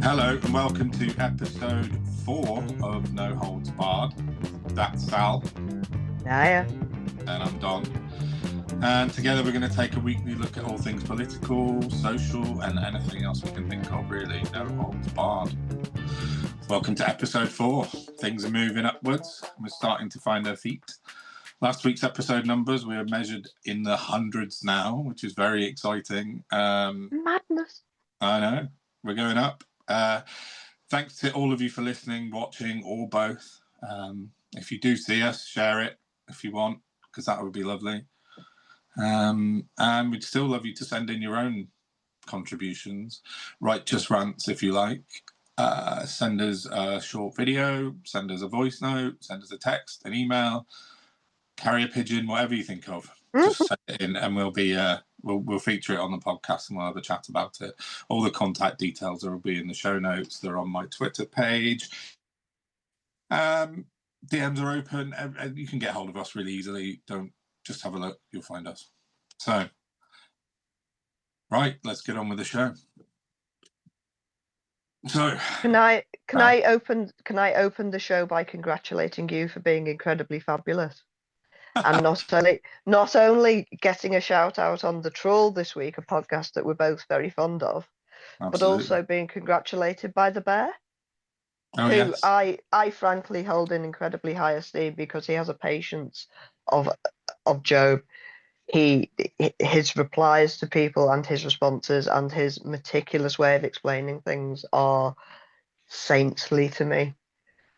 Hello and welcome to episode 4 of No Holds Barred. That's Sal. Hiya. And I'm Don. And together we're going to take a weekly look at all things political, social, and anything else we can think of, really. No Holds Barred. Welcome to episode 4. Things are moving upwards. We're starting to find our feet. Last week's episode numbers, we are measured in the hundreds now, which is very exciting. Madness. I know. We're going up. Thanks to all of you for listening, watching, or both. If you do see us, share it if you want, because that would be lovely. And we'd still love you to send in your own contributions. Write just rants if you like. Send us a short video, send us a voice note, send us a text, an email, carrier pigeon, whatever you think of. Just send it in and we'll be we'll feature it on the podcast and we'll have a chat about it. All the contact details will be in the show notes. They're on my Twitter page. DMs are open. You can get hold of us really easily. Don't just have a look. You'll find us. So, right, let's get on with the show. So, can I open the show by congratulating you for being incredibly fabulous? And not only getting a shout out on The Troll this week, a podcast that we're both very fond of, but also being congratulated by the bear, who yes. I frankly hold in incredibly high esteem because he has a patience of Job. His replies to people and his responses and his meticulous way of explaining things are saintly to me.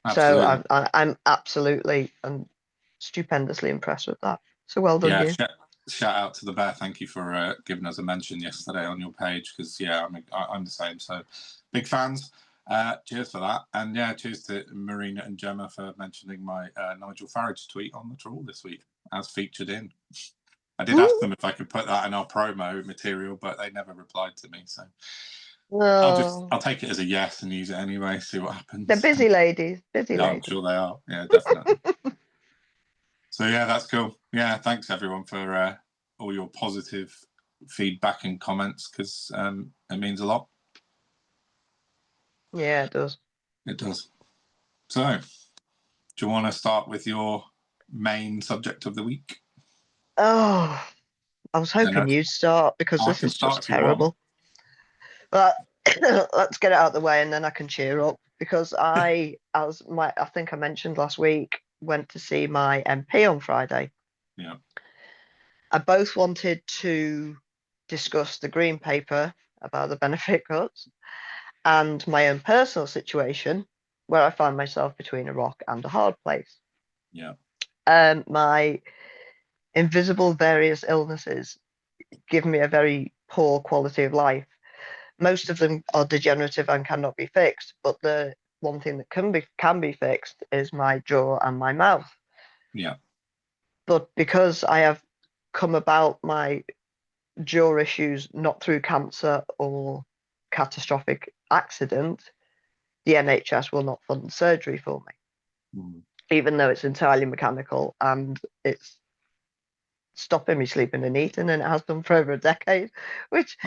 Absolutely. So I'm absolutely and stupendously impressed with that. So well done, you. Shout out to the bear. Thank you for giving us a mention yesterday on your page because I'm the same. So big fans. Cheers for that, and cheers to Marina and Gemma for mentioning my Nigel Farage tweet on the Troll this week as featured in. I did ask them if I could put that in our promo material, but they never replied to me. So I'll take it as a yes and use it anyway. See what happens. They're busy ladies. I'm sure they are. Yeah, definitely. So that's cool. Yeah, thanks everyone for all your positive feedback and comments because it means a lot. Yeah, it does. It does. So, do you want to start with your main subject of the week? Oh, I was hoping you'd start because this is just terrible. But let's get it out of the way and then I can cheer up because I think I mentioned last week, went to see my MP on Friday. Yeah. I both wanted to discuss the Green Paper about the benefit cuts and my own personal situation where I find myself between a rock and a hard place. Yeah. My invisible various illnesses give me a very poor quality of life. Most of them are degenerative and cannot be fixed, but the one thing that can be fixed is my jaw and my mouth. Yeah. But because I have come about my jaw issues not through cancer or catastrophic accident, the NHS will not fund surgery for me, even though it's entirely mechanical and it's stopping me sleeping and eating, and it has done for over a decade, which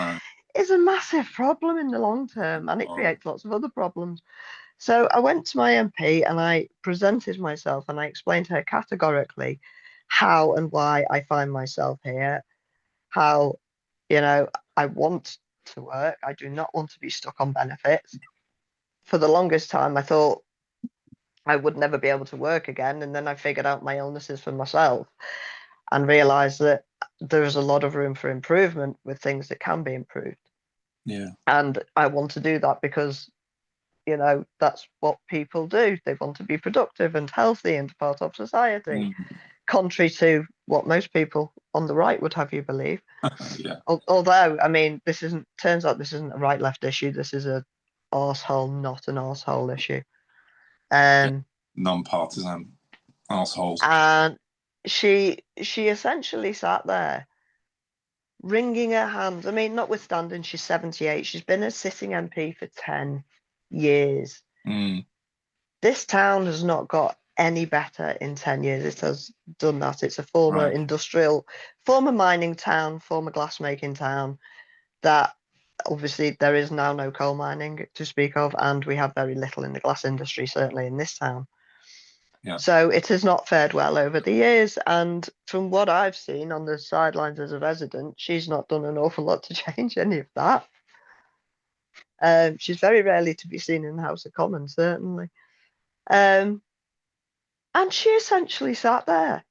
is a massive problem in the long term, and it creates lots of other problems. So I went to my MP and I presented myself and I explained to her categorically how and why I find myself here, how, I want to work. I do not want to be stuck on benefits. For the longest time, I thought I would never be able to work again. And then I figured out my illnesses for myself and realized that there's a lot of room for improvement with things that can be improved. Yeah. And I want to do that because, that's what people do. They want to be productive and healthy and part of society, contrary to what most people on the right would have you believe. Yeah. Although, turns out this isn't a right-left issue. This is a arsehole, not an arsehole issue. Non-partisan arseholes. And she essentially sat there wringing her hands. I mean, notwithstanding she's 78, she's been a sitting MP for 10 years. This town has not got any better in 10 years. It has done that. It's a former mining town, former glassmaking town that obviously there is now no coal mining to speak of, and we have very little in the glass industry, certainly in this town. Yeah. So it has not fared well over the years, and from what I've seen on the sidelines as a resident, she's not done an awful lot to change any of that. She's very rarely to be seen in the House of Commons, certainly. And she essentially sat there.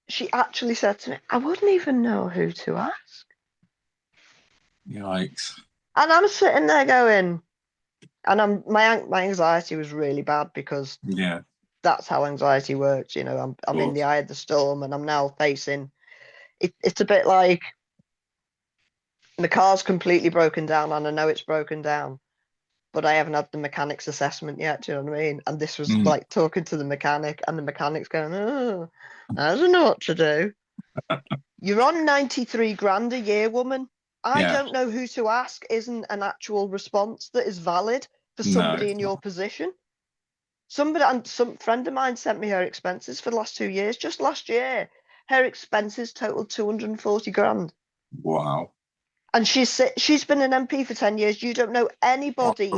She actually said to me, I wouldn't even know who to ask. Yikes. And I'm sitting there going, and my anxiety was really bad because that's how anxiety works. You know, I'm in the eye of the storm, and I'm now facing. It's a bit like the car's completely broken down, and I know it's broken down, but I haven't had the mechanic's assessment yet. Do you know what I mean? And this was like talking to the mechanic, and the mechanic's going, "Oh, I don't know what to do. You're on 93 grand a year, woman. I don't know who to ask." Isn't an actual response that is valid for somebody in your position. Somebody, and some friend of mine sent me her expenses for the last 2 years. Just last year, her expenses totaled 240 grand. Wow. And she's been an MP for 10 years. You don't know anybody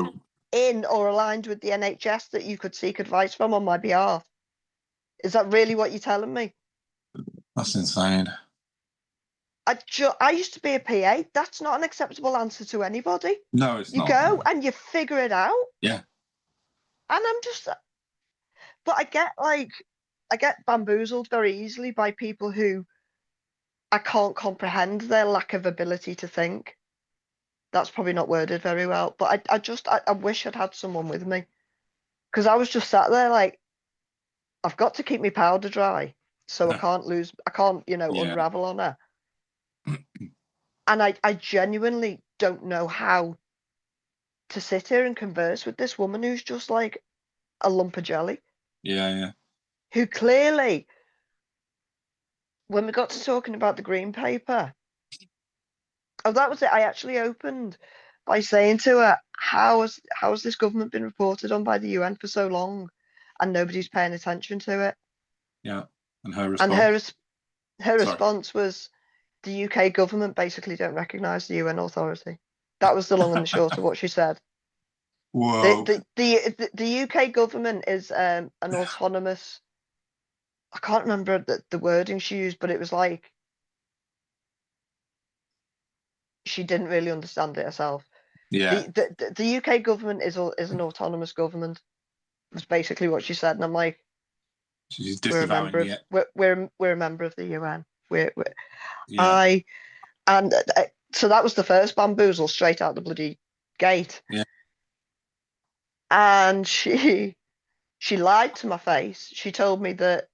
in or aligned with the NHS that you could seek advice from on my behalf. Is that really what you're telling me? That's insane. I used to be a PA. That's not an acceptable answer to anybody. No, it's not. You go and you figure it out. Yeah. And I'm just, but I get bamboozled very easily by people who I can't comprehend their lack of ability to think. That's probably not worded very well, but I wish I'd had someone with me, because I was just sat there like, I've got to keep my powder dry, so I can't, unravel on her. And I genuinely don't know how to sit here and converse with this woman who's just like a lump of jelly. Yeah. Who clearly, when we got to talking about the green paper, that was it. I actually opened by saying to her, how has this government been reported on by the UN for so long, and nobody's paying attention to it? Yeah. And her response? Her response was, the UK government basically don't recognise the UN authority. That was the long and the short of what she said. Whoa. The UK government is an autonomous. I can't remember the wording she used, but it was like she didn't really understand it herself. Yeah. The UK government is an autonomous government. Was basically what she said, and I'm like, she's disavowing it. We're a member of the UN. So that was the first bamboozle straight out the bloody gate. Yeah. And she lied to my face. She told me that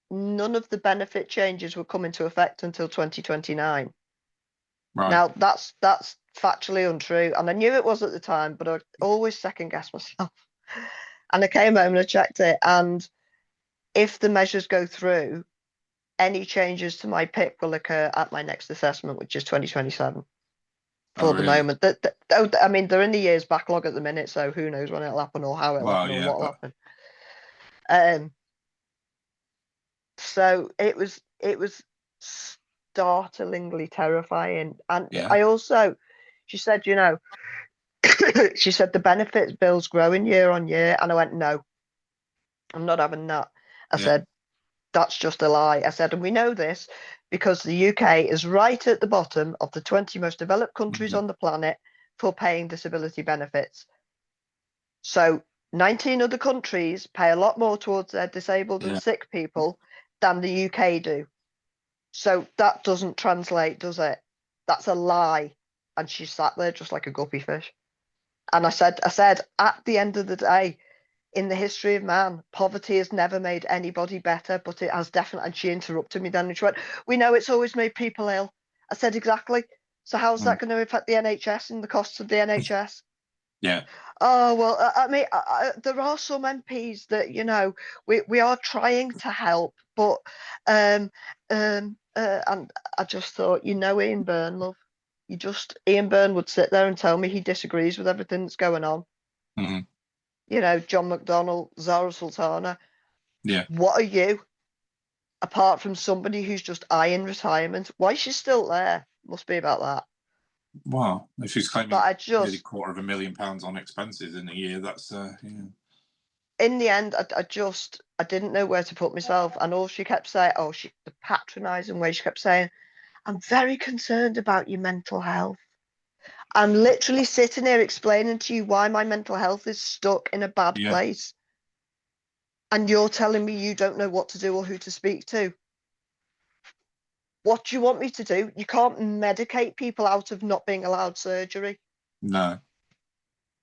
none of the benefit changes would come into effect until 2029. Right. Now that's factually untrue, and I knew it was at the time, but I always second guess myself. And I came home and I checked it, and if the measures go through, any changes to my PIP will occur at my next assessment, which is 2027. For the moment, I mean, they're in the year's backlog at the minute, so who knows when it'll happen or how it'll happen or what'll happen. So it was startlingly terrifying, and I also, she said, she said the benefits bills growing year on year, and I went, no, I'm not having that. I said, that's just a lie. I said, and we know this because the UK is right at the bottom of the 20 most developed countries on the planet for paying disability benefits. So 19 other countries pay a lot more towards their disabled and sick people than the UK do. So that doesn't translate, does it? That's a lie. And she sat there just like a guppy fish. And I said, at the end of the day, in the history of man, poverty has never made anybody better, but it has definitely. And she interrupted me then and she went, we know it's always made people ill. I said, exactly. So how's that going to affect the NHS and the costs of the NHS? Yeah. Oh, well, I mean, there are some MPs that, we are trying to help, but, and I just thought, Ian Byrne, love, Ian Byrne would sit there and tell me he disagrees with everything that's going on. John McDonnell, Zara Sultana. Yeah. What are you? Apart from somebody who's just eyeing retirement. Why she's still there? Must be about that. Wow, if she's claiming But I nearly just, £250,000 on expenses in a year, that's in the end, I didn't know where to put myself. And all she kept saying, the patronizing way she kept saying, I'm very concerned about your mental health. I'm literally sitting here explaining to you why my mental health is stuck in a bad place. And you're telling me you don't know what to do or who to speak to. What do you want me to do? You can't medicate people out of not being allowed surgery. No.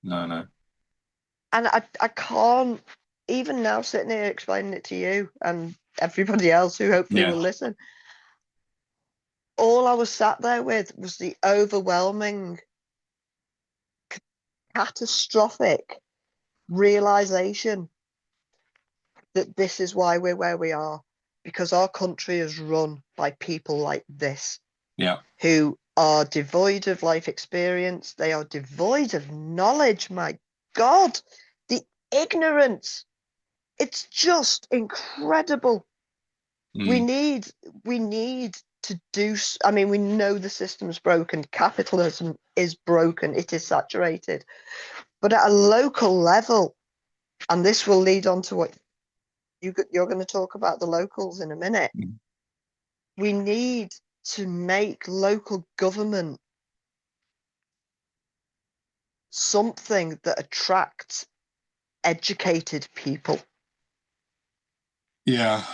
And I can't, even now sitting here explaining it to you and everybody else who hopefully will listen, all I was sat there with was the overwhelming, catastrophic realization that this is why we're where we are, because our country is run by people like this, who are devoid of life experience. They are devoid of knowledge. My God, the ignorance. It's just incredible. We need to do, I mean, we know the system's broken. Capitalism is broken. It is saturated. But at a local level, and this will lead on to what you're going to talk about, the locals in a minute. We need to make local government something that attracts educated people. Yeah.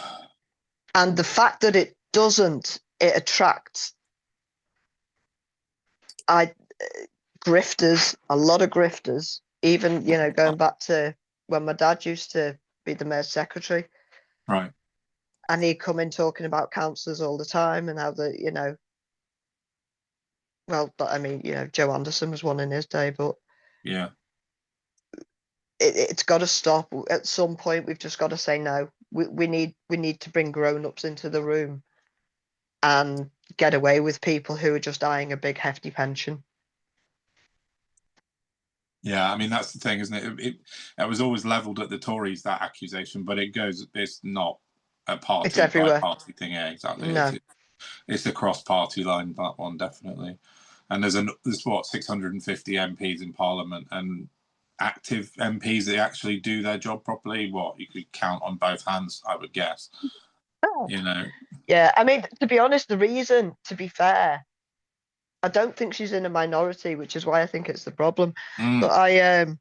And the fact that it doesn't, it attracts grifters, a lot of grifters, even, going back to when my dad used to be the mayor's secretary. Right. And he'd come in talking about councillors all the time and how Joe Anderson was one in his day, but it's got to stop. At some point, we've just got to say no. We need to bring grown-ups into the room and get away with people who are just eyeing a big hefty pension. Yeah, I mean, that's the thing, isn't it? It was always levelled at the Tories, that accusation, but it's not a party It's everywhere. by party thing. Yeah, exactly. No. It's a cross-party line, that one, definitely. And there's 650 MPs in Parliament, and active MPs that actually do their job properly, you could count on both hands, I would guess. Yeah, I mean, to be honest, the reason, to be fair, I don't think she's in a minority, which is why I think it's the problem. But I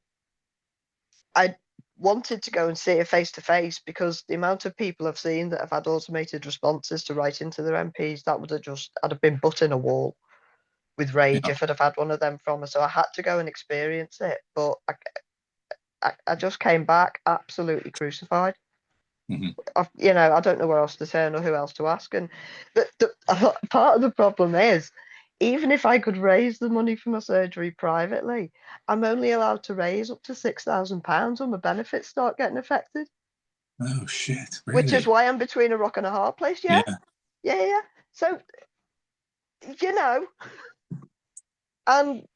wanted to go and see her face to face, because the amount of people I've seen that have had automated responses to write into their MPs, I'd have been butt in a wall with rage if I'd have had one of them from her. So I had to go and experience it. But I just came back absolutely crucified. I don't know where else to turn or who else to ask. And part of the problem is, even if I could raise the money for my surgery privately, I'm only allowed to raise up to £6,000 when my benefits start getting affected. Oh shit! Really? Which is why I'm between a rock and a hard place. Yeah. So, and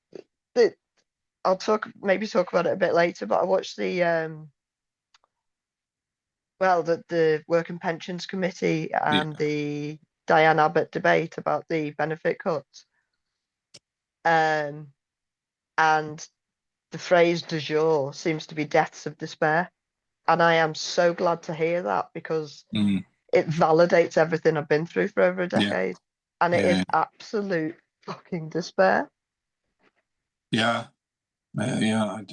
I'll maybe talk about it a bit later. But I watched the Work and Pensions Committee and the Diane Abbott debate about the benefit cuts. And the phrase du jour seems to be deaths of despair. And I am so glad to hear that, because it validates everything I've been through for over a decade. And it is absolute fucking despair. Yeah. I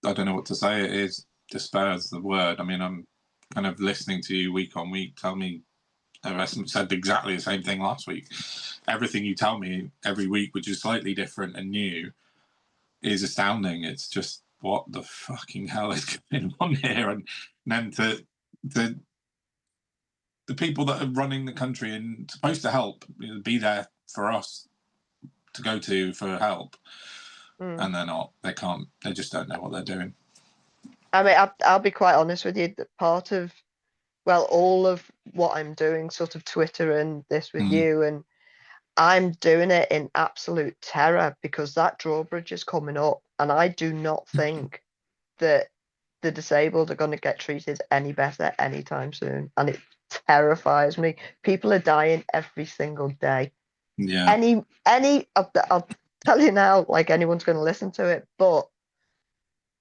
don't know what to say. It is despair is the word. I mean, I'm kind of listening to you week on week. Tell me, I said exactly the same thing last week. Everything you tell me every week, which is slightly different and new, is astounding. It's just, what the fucking hell is going on here? And then the people that are running the country and supposed to help, be there for us to go to for help, and they're not. They can't. They just don't know what they're doing. I mean, I'll be quite honest with you. That part of, all of what I'm doing, sort of Twitter and this with you, and I'm doing it in absolute terror, because that drawbridge is coming up, and I do not think that the disabled are going to get treated any better anytime soon, and it terrifies me. People are dying every single day. Yeah. I'll tell you now, like anyone's going to listen to it, but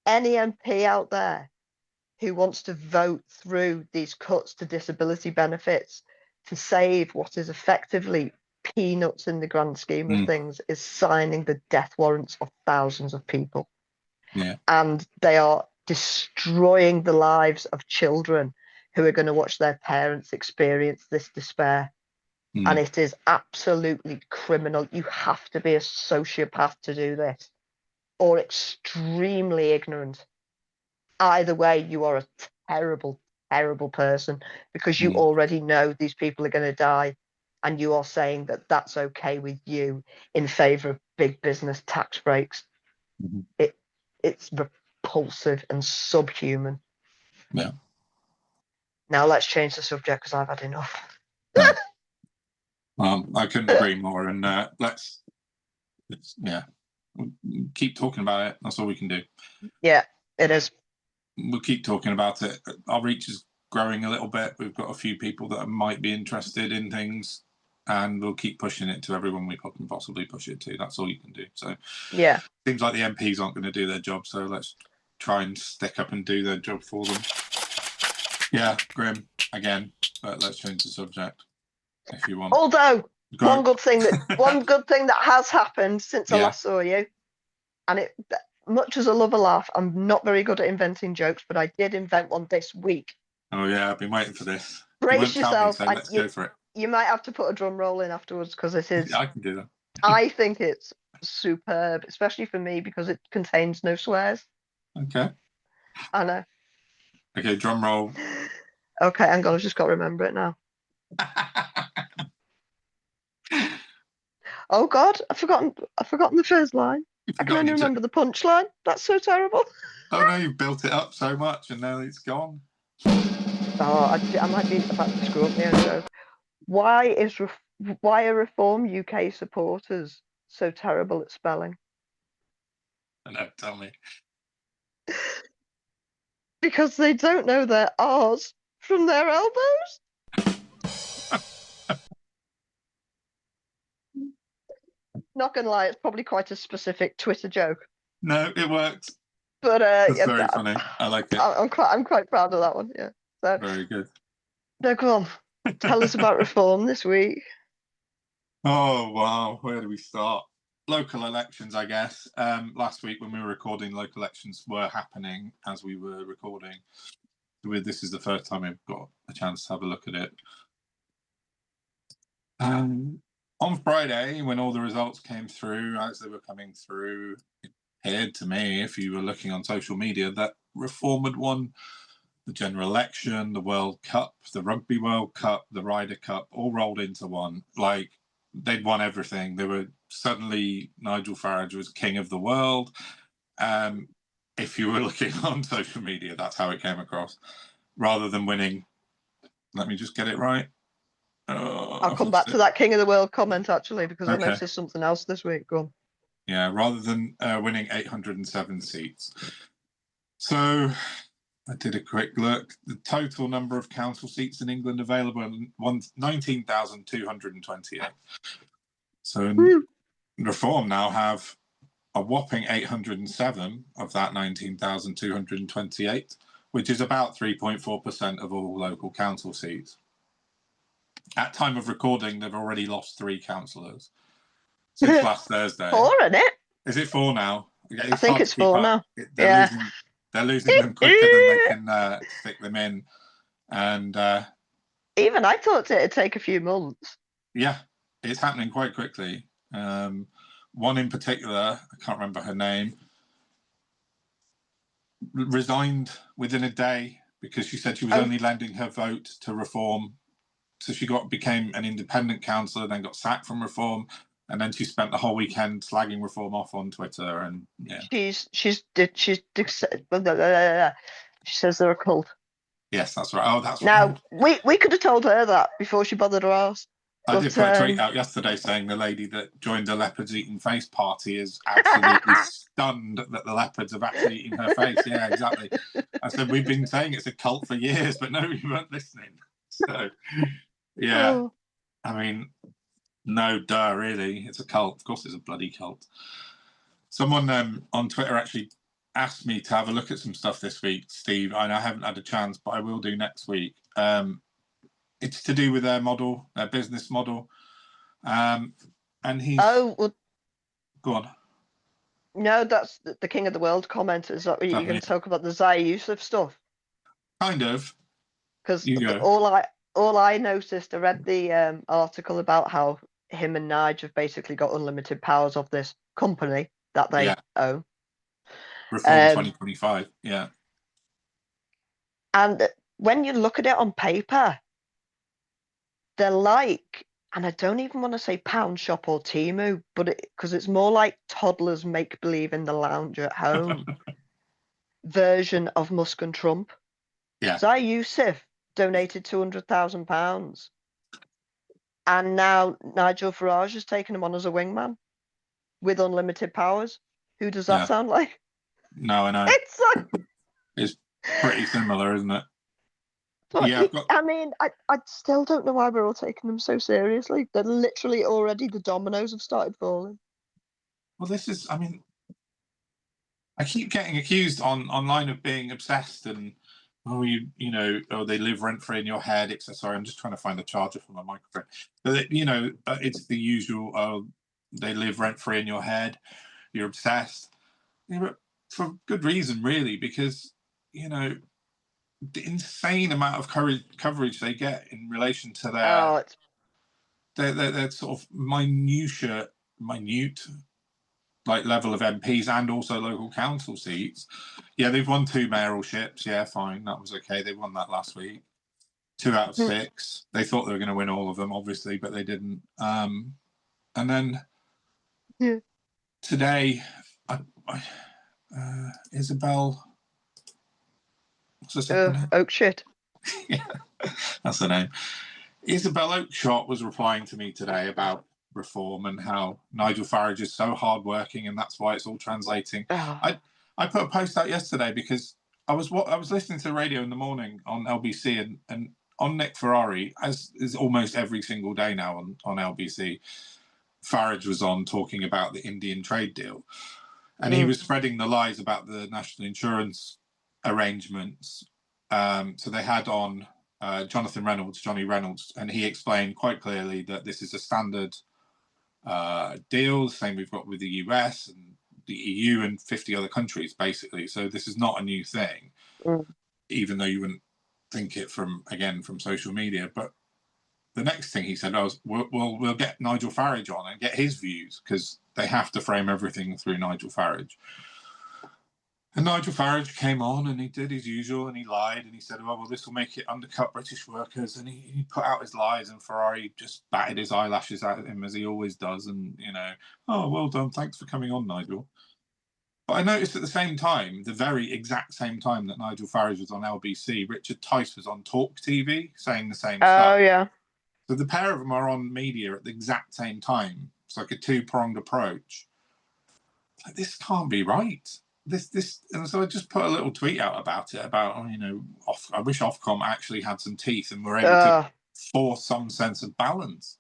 any MP out there who wants to vote through these cuts to disability benefits to save what is effectively peanuts in the grand scheme of things is signing the death warrants of thousands of people. Yeah. And they are destroying the lives of children who are going to watch their parents experience this despair. And it is absolutely criminal. You have to be a sociopath to do this, or extremely ignorant. Either way, you are a terrible, terrible person, because you already know these people are going to die, and you are saying that that's okay with you in favor of big business tax breaks. It's repulsive and subhuman. Yeah. Now let's change the subject, because I've had enough. I couldn't agree more. And let's keep talking about it. That's all we can do. Yeah, it is. We'll keep talking about it. Our reach is growing a little bit. We've got a few people that might be interested in things, and we'll keep pushing it to everyone we can possibly push it to. That's all you can do. So yeah, seems like the MPs aren't going to do their job, so let's try and stick up and do their job for them. Yeah, grim again, but let's change the subject if you want. Although one good thing that has happened since I last saw you, and it, much as I love a laugh, I'm not very good at inventing jokes, but I did invent one this week. Oh yeah, I've been waiting for this. Brace yourself. So let's go for it. You might have to put a drum roll in afterwards, because it is. I can do that. I think it's superb, especially for me, because it contains no swears. Okay. I know. Okay, drum roll. Okay, hang on, I've just got to remember it now. Oh God, I've forgotten the first line. I can only remember the punchline. That's so terrible. Oh no, you've built it up so much and now it's gone. Oh, I might be about to screw up my own joke. Why are Reform UK supporters so terrible at spelling? No, tell me. Because they don't know their R's from their elbows. Not gonna lie, it's probably quite a specific Twitter joke. No, it worked. But it's very funny. I like it. I'm quite proud of that one. Yeah. So, very good. No, come on. Tell us about Reform this week. Oh wow, where do we start? Local elections, I guess. Last week when we were recording, local elections were happening as we were recording. This is the first time we've got a chance to have a look at it. On Friday, when all the results came through, as they were coming through, it appeared to me, if you were looking on social media, that Reform had won the general election, the World Cup, the Rugby World Cup, the Ryder Cup, all rolled into one. Like, they'd won everything. They were suddenly, Nigel Farage was king of the world. If you were looking on social media, that's how it came across. Rather than winning, let me just get it right. I'll come back to that King of the World comment, actually, because I noticed something else this week. Go on. Yeah, rather than winning 807 seats. So I did a quick look. The total number of council seats in England available, 19,228. So Reform now have a whopping 807 of that 19,228, which is about 3.4% of all local council seats. At time of recording, they've already lost 3 councillors since last Thursday. 4, isn't it? Is it 4 now? I think it's 4 now. They're losing them quicker than they can stick them in. And even I thought it'd take a few months. Yeah, it's happening quite quickly. One in particular, I can't remember her name, resigned within a day because she said she was only lending her vote to Reform. So she became an independent councillor, then got sacked from Reform, and then she spent the whole weekend slagging Reform off on Twitter. And yeah, she says they're a cult. Yes, that's right. Oh, that's now right. we could have told her that before she bothered her ass. I did put a tweet out yesterday saying the lady that joined the Leopards Eating Face party is absolutely stunned that the leopards have actually eaten her face. Yeah, exactly. I said, we've been saying it's a cult for years, but no, you weren't listening. So, yeah. I mean, No, duh, really. It's a cult. Of course it's a bloody cult. Someone on Twitter actually asked me to have a look at some stuff this week, Steve. I haven't had a chance, but I will do next week. It's to do with their model, their business model. And he's... Oh, well, go on. no, that's the King of the World comment. Is that what you're going to talk about, the Zaya Yusuf stuff? Kind of. Because all I noticed, I read the article about how him and Nige have basically got unlimited powers of this company that they own. Reform 2025, yeah. And when you look at it on paper, they're like, and I don't even want to say Pound Shop or Temu, but because it's more like toddlers make believe in the lounge at home version of Musk and Trump. Yeah. Zaya Yusuf donated £200,000, and now Nigel Farage has taken him on as a wingman with unlimited powers. Who does that sound like? No, I know. It's like... it's pretty similar, isn't it? But yeah, I mean, I still don't know why we're all taking them so seriously. They're literally already, the dominoes have started falling. Well, this is, I mean, I keep getting accused online of being obsessed and, they live rent-free in your head. Sorry, I'm just trying to find the charger for my microphone. But, it's the usual, they live rent-free in your head. You're obsessed. But for good reason, really, because, the insane amount of coverage they get in relation to their sort of minute level of MPs and also local council seats. Yeah, they've won 2 mayoralships. Yeah, fine, that was okay. They won that last week. 2 out of 6. They thought they were going to win all of them, obviously, but they didn't. And then today, Isabel. What's the second name? Oakshott. Yeah, that's the name. Isabel Oakshott was replying to me today about reform and how Nigel Farage is so hardworking and that's why it's all translating. I put a post out yesterday because I was listening to the radio in the morning on LBC and on Nick Ferrari, as is almost every single day now on LBC, Farage was on talking about the Indian trade deal. And he was spreading the lies about the national insurance arrangements. So they had on Johnny Reynolds, and he explained quite clearly that this is a standard deal, the same we've got with the US and the EU and 50 other countries, basically. So this is not a new thing, even though you wouldn't think it from social media. But the next thing he said was, we'll get Nigel Farage on and get his views, because they have to frame everything through Nigel Farage. And Nigel Farage came on and he did his usual and he lied and he said, oh, well, this will make it undercut British workers. And he put out his lies and Ferrari just batted his eyelashes at him as he always does. And, oh, well done. Thanks for coming on, Nigel. But I noticed at the same time, the very exact same time that Nigel Farage was on LBC, Richard Tice was on Talk TV saying the same stuff. Oh, yeah. So the pair of them are on media at the exact same time. It's like a 2-pronged approach. Like, this can't be right. This, and so I just put a little tweet out about it. About I wish Ofcom actually had some teeth and were able to force some sense of balance.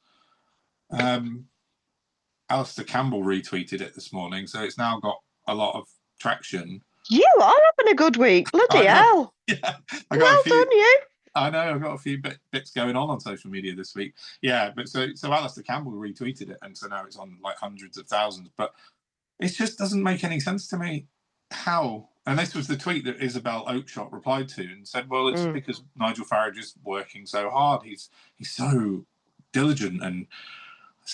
Alistair Campbell retweeted it this morning, so it's now got a lot of traction. You are having a good week, bloody hell! Yeah, well done, you. I know, I've got a few bits going on social media this week. Yeah, but so Alistair Campbell retweeted it, and so now it's on like hundreds of thousands. But it just doesn't make any sense to me. How? And this was the tweet that Isabel Oakshott replied to and said, well, it's because Nigel Farage is working so hard. He's so diligent and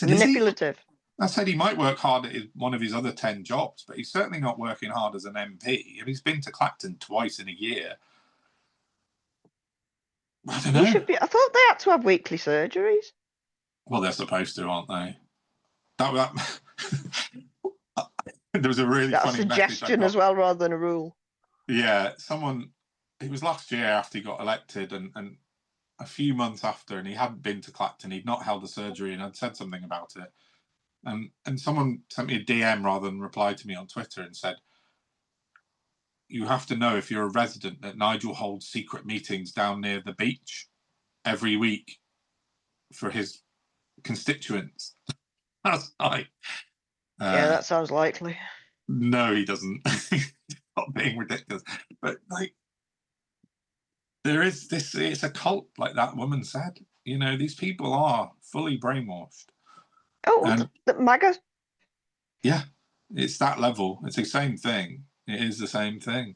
manipulative. I said he might work hard at one of his other 10 jobs, but he's certainly not working hard as an MP. And he's been to Clacton twice in a year. I don't know. I thought they had to have weekly surgeries. Well, they're supposed to, aren't they? There was a really funny suggestion as well, rather than a rule. Yeah, it was last year after he got elected, and a few months after, and he hadn't been to Clacton, he'd not held the surgery, and I'd said something about it. And someone sent me a DM rather than reply to me on Twitter and said, you have to know, if you're a resident, that Nigel holds secret meetings down near the beach every week for his constituents. I was like, yeah, that sounds likely. no, he doesn't. Not being ridiculous, but like, there is this. It's a cult, like that woman said. You know, these people are fully brainwashed. Oh, And the MAGA. yeah, it's that level. It's the same thing. It is the same thing.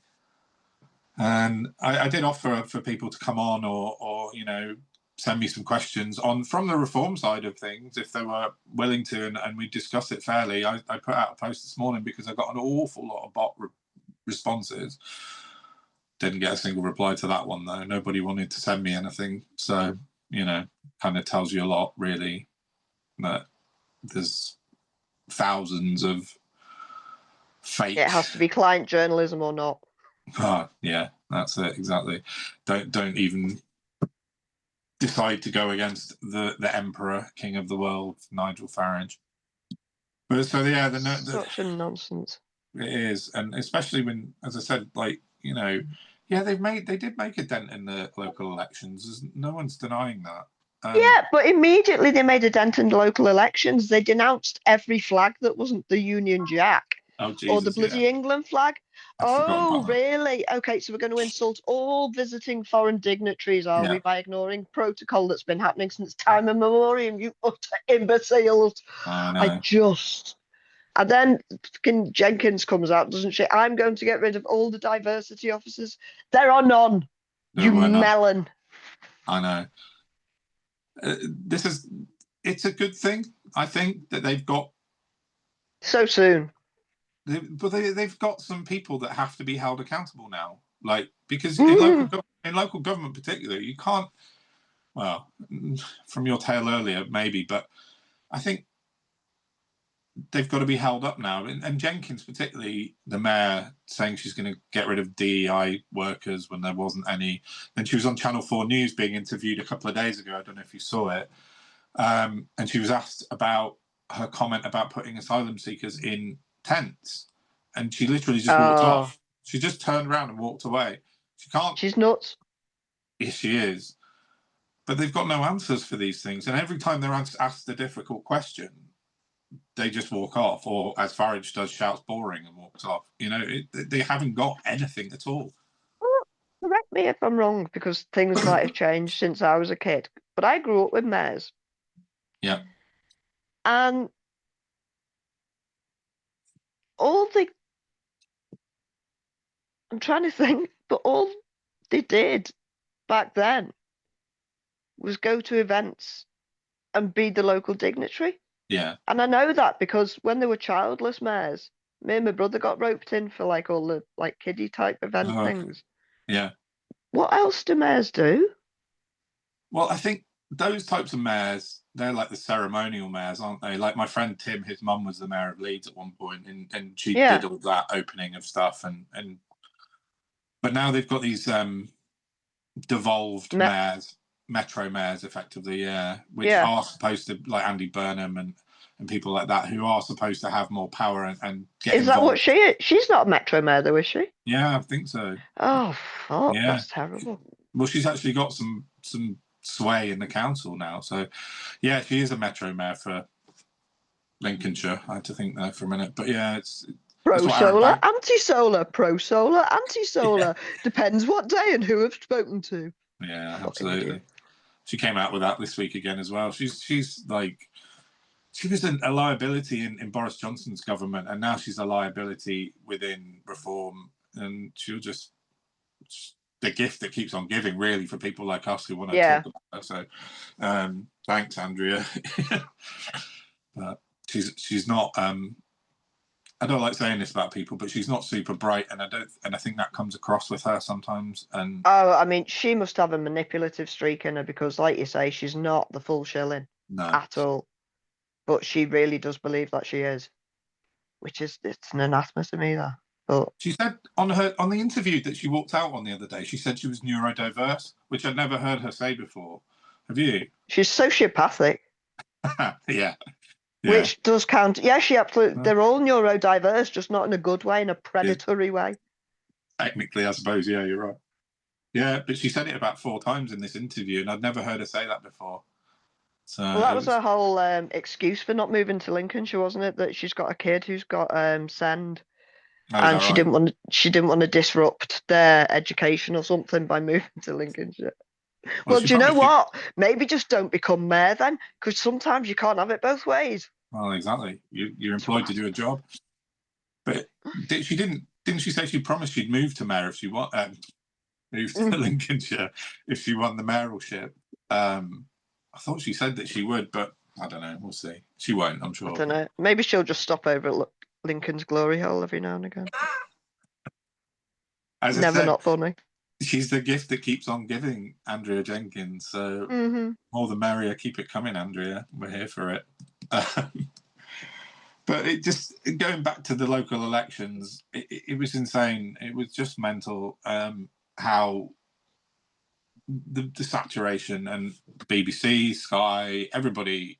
And I did offer for people to come on or you know, send me some questions on from the reform side of things if they were willing to, and we discuss it fairly. I put out a post this morning because I got an awful lot of bot responses. Didn't get a single reply to that one though. Nobody wanted to send me anything. So, you know, kind of tells you a lot really that there's thousands of fake. It has to be client journalism or not. Yeah, that's it, exactly. Don't even decide to go against the emperor, king of the world, Nigel Farage. But so yeah, such a nonsense. It is, and especially when, as I said, like, you know, yeah, they did make a dent in the local elections. No one's denying that. Yeah, but immediately they made a dent in local elections. They denounced every flag that wasn't the Union Jack or the bloody England flag. Oh, really? Okay, so we're going to insult all visiting foreign dignitaries, are we, by ignoring protocol that's been happening since time immemorial, you utter imbeciles. I just... And then fucking Jenkins comes out, doesn't she? I'm going to get rid of all the diversity officers. There are none. You melon. None. I know. It's a good thing, I think, that they've got so soon. But they've got some people that have to be held accountable now, like, because in local government particularly, you can't. Well, from your tale earlier, maybe, but I think they've got to be held up now. And Jenkins, particularly, the mayor, saying she's going to get rid of DEI workers when there wasn't any. Then she was on Channel 4 News being interviewed a couple of days ago. I don't know if you saw it. And she was asked about her comment about putting asylum seekers in tents. And she literally just walked off. She just turned around and walked away. She can't. She's nuts. Yes, she is. But they've got no answers for these things. And every time they're asked a difficult question, they just walk off, or as Farage does, shouts boring and walks off. You know, they haven't got anything at all. Correct me if I'm wrong, because things might have changed since I was a kid. But I grew up with mayors. Yeah. And I'm trying to think, but all they did back then was go to events and be the local dignitary. Yeah. And I know that because when there were childless mayors, me and my brother got roped in for like all the like kiddie type event things. Yeah. What else do mayors do? Well, I think those types of mayors, they're like the ceremonial mayors, aren't they? Like my friend Tim, his mum was the mayor of Leeds at one point, and she did all that opening of stuff, and but now they've got these devolved mayors, metro mayors, effectively, which are supposed to, like Andy Burnham and people like that, who are supposed to have more power and get Is that what she is? She's not a metro mayor, though, is she? Yeah, I think so. Oh, fuck, that's terrible. Well, she's actually got some sway in the council now, so yeah, she is a metro mayor for Lincolnshire. I had to think there for a minute, but yeah, it's pro-solar, anti-solar, pro-solar, anti-solar. Depends what day and who I've spoken to. Yeah, absolutely. She came out with that this week again as well. She's like, she was a liability in Boris Johnson's government, and now she's a liability within Reform, and she'll just the gift that keeps on giving, really, for people like us who want to talk about her. So, thanks, Andrea. But she's not. I don't like saying this about people, but she's not super bright, and I think that comes across with her sometimes. And I mean, she must have a manipulative streak in her because, like you say, she's not the full shilling at all. But she really does believe that she is, which is it's an anathema to me. That. But she said on the interview that she walked out on the other day, she said she was neurodiverse, which I'd never heard her say before. Have you? She's sociopathic. Yeah. Which does count. Yeah, she absolutely. They're all neurodiverse, just not in a good way, in a predatory way. Technically, I suppose. Yeah, you're right. Yeah, but she said it about 4 times in this interview, and I'd never heard her say that before. So Well, that it was was. her whole excuse for not moving to Lincolnshire, wasn't it? That she's got a kid who's got send, Oh, is that and right? she didn't want to disrupt their education or something by moving to Lincolnshire. Well, Well, she do you probably know should. what? Maybe just don't become mayor then, because sometimes you can't have it both ways. Well, exactly. You're employed to do a job, but she didn't. Didn't she say she promised she'd move to mayor if she moved to Mm, Lincolnshire if she won the mayoralship? I thought she said that she would, but I don't know. We'll see. She won't, I'm I sure. don't know. Maybe she'll just stop over at Lincoln's glory hole every now and again. As I Never said, not funny. she's the gift that keeps on giving, Andrea Jenkins. So Hmm. more the merrier. Keep it coming, Andrea. We're here for it. But it just going back to the local elections, it was insane. It was just mental how the saturation and BBC, Sky, everybody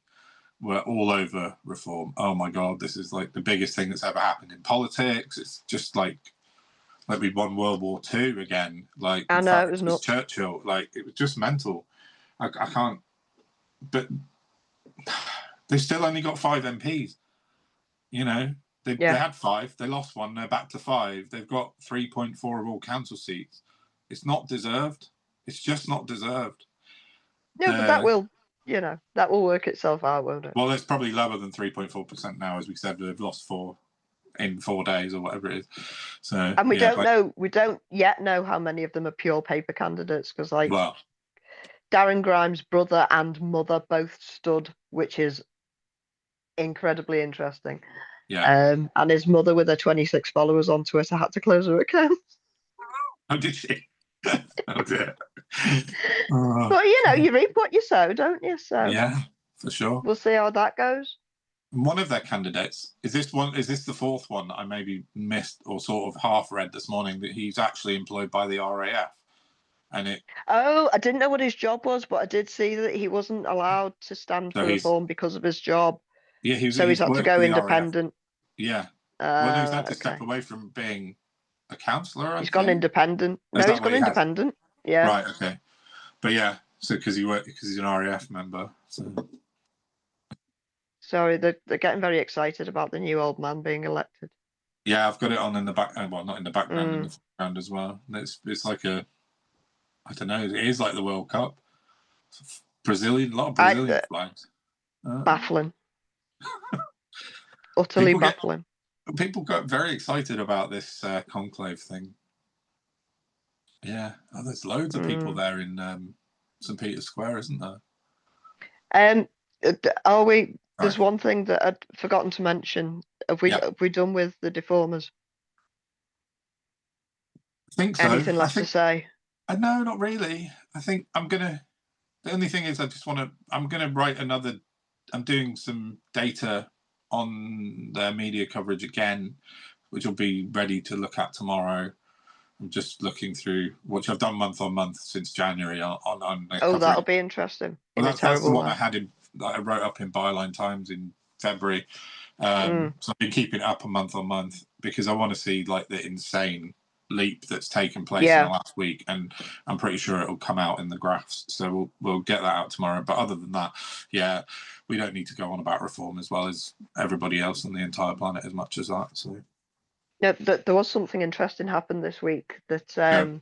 were all over reform. Oh my God, this is like the biggest thing that's ever happened in politics. It's just like we won World War II again. Like I in know, it fact, was it was nuts. Churchill. Like it was just mental. I can't. But they've still only got 5 MPs. You know, they Yeah. had five. They lost one. They're back to five. They've got 3.4 of all council seats. It's not deserved. It's just not deserved. No, but The that will work itself out, won't it? Well, it's probably lower than 3.4% now, as we said. They've lost four in 4 days or whatever it is. So And yeah, we don't yet know how many of them are pure paper candidates because, like, well, Darren Grimes' brother and mother both stood, which is incredibly interesting. yeah. And his mother, with her 26 followers on Twitter, had to close her account. Oh, did she? Oh dear. Oh, But you reap what you sow, don't you? So yeah, for sure. we'll see how that goes. One of their candidates is this one. Is this the fourth one that I maybe missed or sort of half read this morning? That he's actually employed by the RAF, and it Oh, I didn't know what his job was, but I did see that he wasn't allowed to stand so for he's reform because of his job. yeah So he's he's had to worked go for the RAF. independent. Yeah. Well, no, he's had Right, to step okay. away from being a counsellor, I He's gone think. independent. Is No, that he's what gone he has? independent. Yeah. Right. Okay. But yeah, so because he's an RAF member. So Sorry, they're getting very excited about the new old man being elected. yeah, I've got it on in the back. Well, not in the background, in Mm, the foreground as well. And it's like I don't know. It is like the World Cup. A lot of I Brazilian flags. baffling, utterly People get baffling. people got very excited about this conclave thing. Yeah, there's loads of people Mm. there in St. Peter's Square, isn't there? Um, are we? Right. There's one thing that I'd forgotten to mention. Yeah, Have we done with the deformers? I think so. Anything I left to think say? no, not really. I think I'm gonna. The only thing is, I just want to. I'm gonna write another. I'm doing some data on their media coverage again, which will be ready to look at tomorrow. I'm just looking through, which I've done month on month since January on their Oh, that'll coverage. be interesting Well, in a that's the terrible one I way. had that I wrote up in Byline Times in February. Mm. So I've been keeping it up a month on month because I want to see like the insane leap that's taken place in the Yeah. last week, and I'm pretty sure it'll come out in the graphs. So we'll get that out tomorrow. But other than that, yeah, we don't need to go on about reform as well as everybody else on the entire planet as much as that. So No, there was something interesting happened this week that go.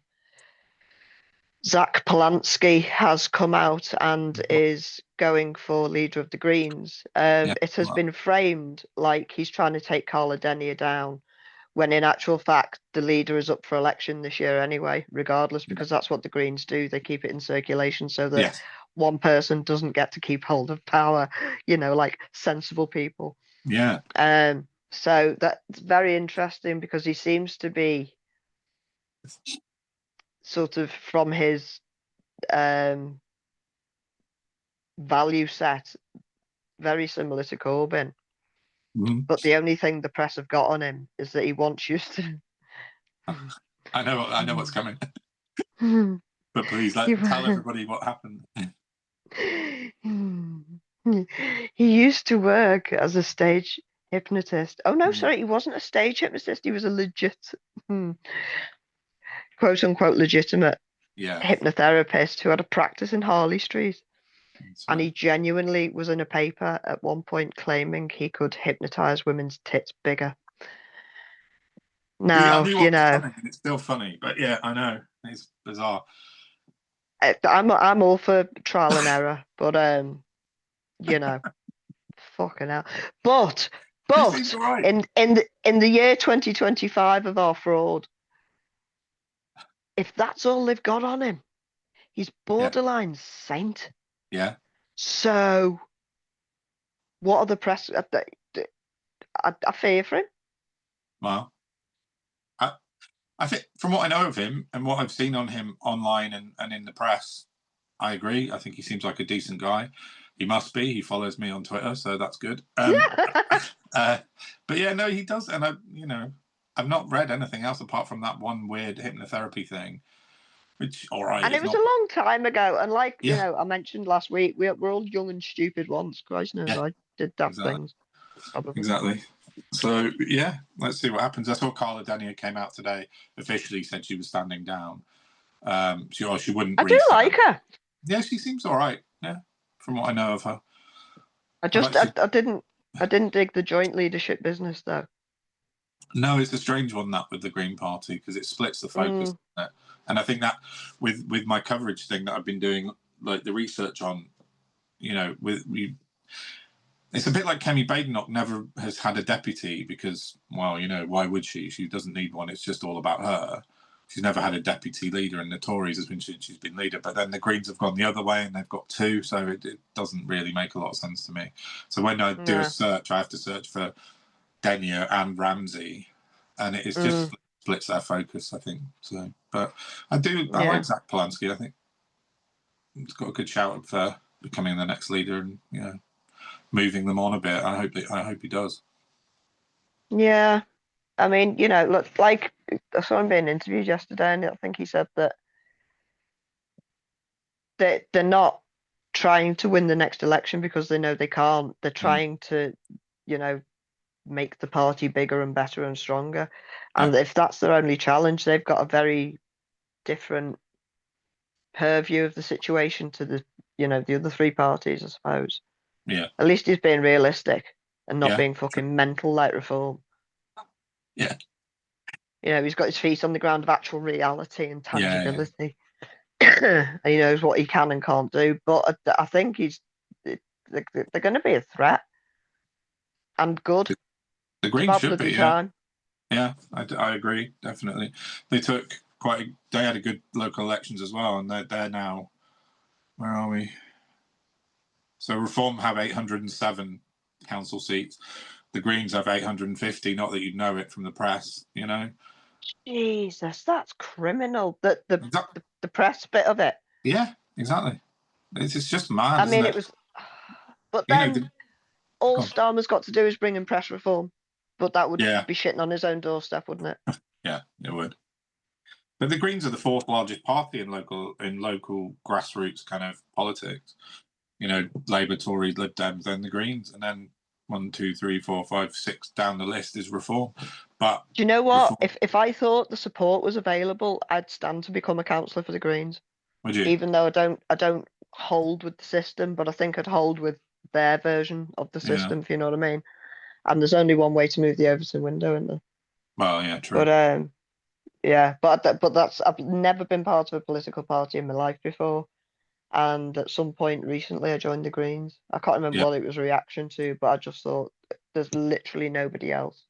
Zach Polanski has come out and is going for leader of the Greens. Yeah. It has been framed like he's trying to take Carla Denny down, when in actual fact the leader is up for election this year anyway, regardless, because that's what the Greens do. They keep it in circulation so that Yes. one person doesn't get to keep hold of power, like sensible people. Yeah. So that's very interesting because he seems to be sort of from his um, value set very similar to Corbyn. Mhm. But the only thing the press have got on him is that he wants you to. I know what's coming, but please tell everybody what happened. He used to work as a stage hypnotist. Oh no, sorry, he wasn't a stage hypnotist. He was a legit, quote unquote, legitimate Yeah. hypnotherapist who had a practice in Harley Street. And he genuinely was in a paper at one point claiming he could hypnotize women's tits bigger. Now, I knew what was coming, and it's still funny, but yeah, I know it's bizarre. I'm all for trial and error, but fucking hell. But Right. in the year 2025 of our fraud, if that's all they've got on him, he's borderline saint. Yeah. So, what are the press? I fear for him. Well, I think from what I know of him and what I've seen on him online and in the press, I agree. I think he seems like a decent guy. He must be. He follows me on Twitter, so that's good. But yeah, no, he does. And I've not read anything else apart from that one weird hypnotherapy thing, which, all right. And it was a long time ago. And I mentioned last week, we're all young and stupid once. Christ knows I did daft things. Probably. Exactly. So yeah, let's see what happens. I saw Carla Denier came out today, officially said she was standing down. She wouldn't. I do like her. Yeah, she seems all right. Yeah, from what I know of her. I didn't dig the joint leadership business though. No, it's a strange one that with the Green Party because it splits the focus. And I think that with my coverage thing that I've been doing, like the research on, it's a bit like Kemi Badenoch never has had a deputy because, well, why would she? She doesn't need one. It's just all about her. She's never had a deputy leader, and the Tories has been she's been leader. But then the Greens have gone the other way, and they've got two, so it doesn't really make a lot of sense to me. So when I do a search, I have to search for Denier and Ramsey, and it is just splits their focus, I think. So, but I like Zach Polanski. I think he's got a good shout for becoming the next leader, and moving them on a bit. I hope he does. Yeah, I mean, look, like I saw him being interviewed yesterday, and I think he said that they're not trying to win the next election because they know they can't. They're trying to, make the party bigger and better and stronger. And if that's their only challenge, they've got a very different purview of the situation to the other three parties, I suppose. Yeah. At least he's being realistic and not being fucking mental like Reform. Yeah. He's got his feet on the ground of actual reality and tangibility. And he knows what he can and can't do. But I think they're going to be a threat. And good. The Greens should be, time. Yeah, I agree, definitely. They had a good local elections as well, and they're now, where are we? So Reform have 807 council seats. The Greens have 850, not that you'd know it from the press, Jesus, that's criminal. The press bit of it. Yeah, exactly. It's just mad. I mean, it was. But then all Starmer's got to do is bring in press reform, but that would be shitting on his own doorstep, wouldn't it? Yeah, it would. But the Greens are the fourth largest party in local grassroots kind of politics. Labour, Tories, Lib Dems, then the Greens, and then 1, 2, 3, 4, 5, 6 down the list is Reform. But do you know what? If I thought the support was available, I'd stand to become a councillor for the Greens. Would you? Even though I don't hold with the system, but I think I'd hold with their version of the system, if you know what I mean. And there's only one way to move the Overton window, isn't there? Well, yeah, true. But but I've never been part of a political party in my life before. And at some point recently, I joined the Greens. I can't remember what it was a reaction to, but I just thought there's literally nobody else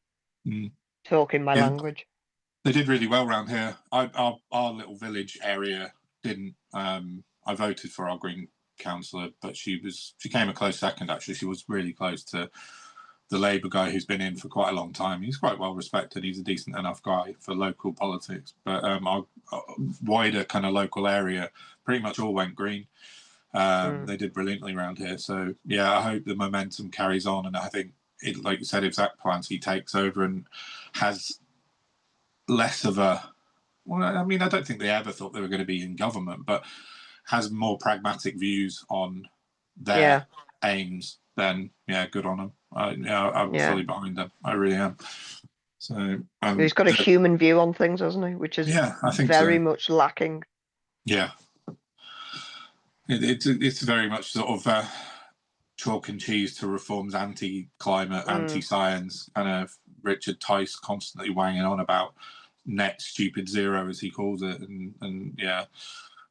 talking my language. They did really well around here. Our little village area didn't. I voted for our Green councillor, but she came a close second. Actually, she was really close to the Labour guy who's been in for quite a long time. He's quite well respected. He's a decent enough guy for local politics. But our wider kind of local area pretty much all went Green. They did brilliantly around here. So, yeah, I hope the momentum carries on. And I think, like you said, if Zach Polanski takes over and has less of a... Well, I mean, I don't think they ever thought they were going to be in government, but has more pragmatic views on their aims, then, good on them. I'm fully behind them. I really am. So he's got a human view on things, hasn't he? Which is I think very much lacking. Yeah. It's very much sort of chalk and cheese to reform's anti-climate, anti-science, kind of Richard Tice constantly wanging on about net stupid zero, as he calls it, and yeah,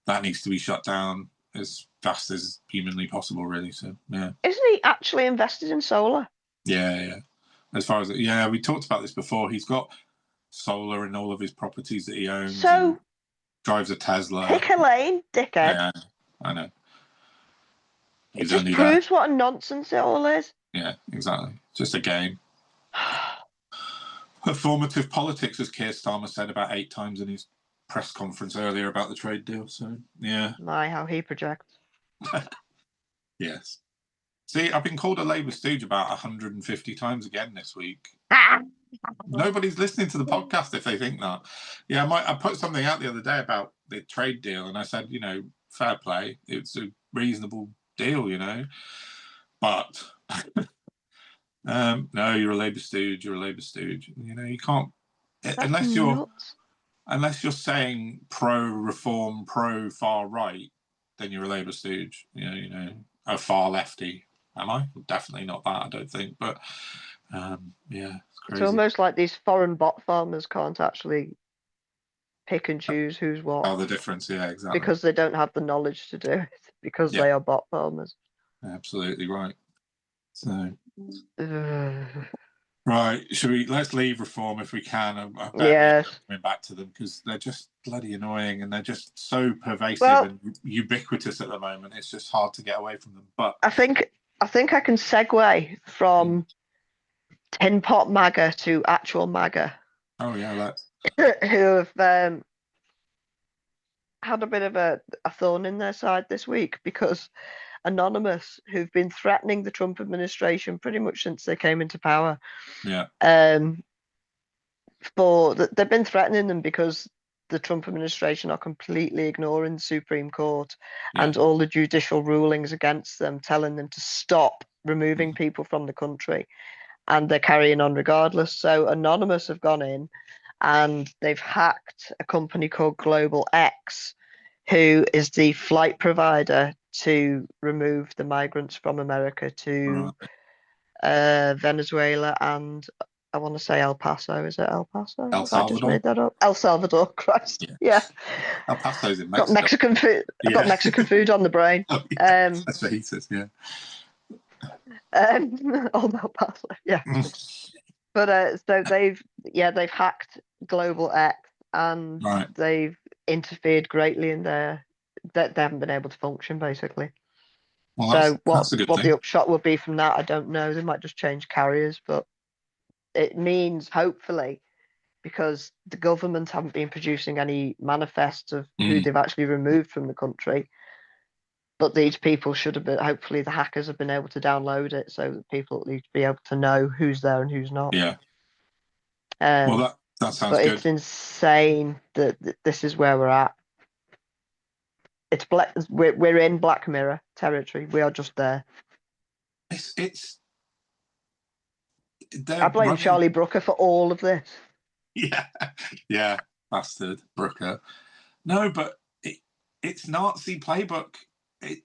that needs to be shut down as fast as humanly possible, really. So yeah. Isn't he actually invested in solar? Yeah. As far as we talked about this before. He's got solar in all of his properties that he owns. So drives a Tesla. Pick a lane, dickhead. Yeah, I know. It just proves what a nonsense it all is. Yeah, exactly. Just a game. Performative politics, as Keir Starmer said about 8 times in his press conference earlier about the trade deal. So, yeah. My, how he projects. Yes. See, I've been called a Labour stooge about 150 times again this week. Nobody's listening to the podcast if they think that. Yeah, I put something out the other day about the trade deal, and I said, fair play. It's a reasonable deal, But no, you're a Labour stooge. You're a Labour stooge. You can't unless you're saying pro reform, pro far right, then you're a Labour stooge. A far lefty. Am I? Definitely not that. I don't think. But yeah, it's crazy. It's almost like these foreign bot farmers can't actually pick and choose who's what. Oh, the difference, yeah, exactly. Because they don't have the knowledge to do it, because they are bot farmers. Absolutely right. So, right, let's leave reform if we can. I bet coming back to them because they're just bloody annoying and they're just so pervasive and ubiquitous at the moment. It's just hard to get away from them. But I think I can segue from tin pot MAGA to actual MAGA. Oh yeah, who have had a bit of a thorn in their side this week because Anonymous, who've been threatening the Trump administration pretty much since they came into power. Yeah. They've been threatening them because the Trump administration are completely ignoring the Supreme Court and all the judicial rulings against them, telling them to stop removing people from the country, and they're carrying on regardless. So Anonymous have gone in and they've hacked a company called Global X, who is the flight provider to remove the migrants from America to Venezuela and I want to say El Paso. Is it El Paso? El Salvador. I just made that up. El Salvador. Christ. Yeah. El Paso's in Mexico. Got Mexican food. I've got Mexican food on the brain. Oh, yeah. That's what he says. Yeah. Old El Paso. Yeah. But so they've hacked Global X and they've interfered greatly in they haven't been able to function basically. Well, so what the upshot will be from that, I don't know. They might just change carriers, but it means hopefully, because the government haven't been producing any manifests of who they've actually removed from the country, but these people should have been, hopefully the hackers have been able to download it so that people at least be able to know who's there and who's not. Yeah. Well, that sounds but good. It's insane that this is where we're at. It's black. We're in Black Mirror territory. We are just there. I blame Charlie Brooker for all of this. Yeah, bastard Brooker. No, but it's Nazi playbook.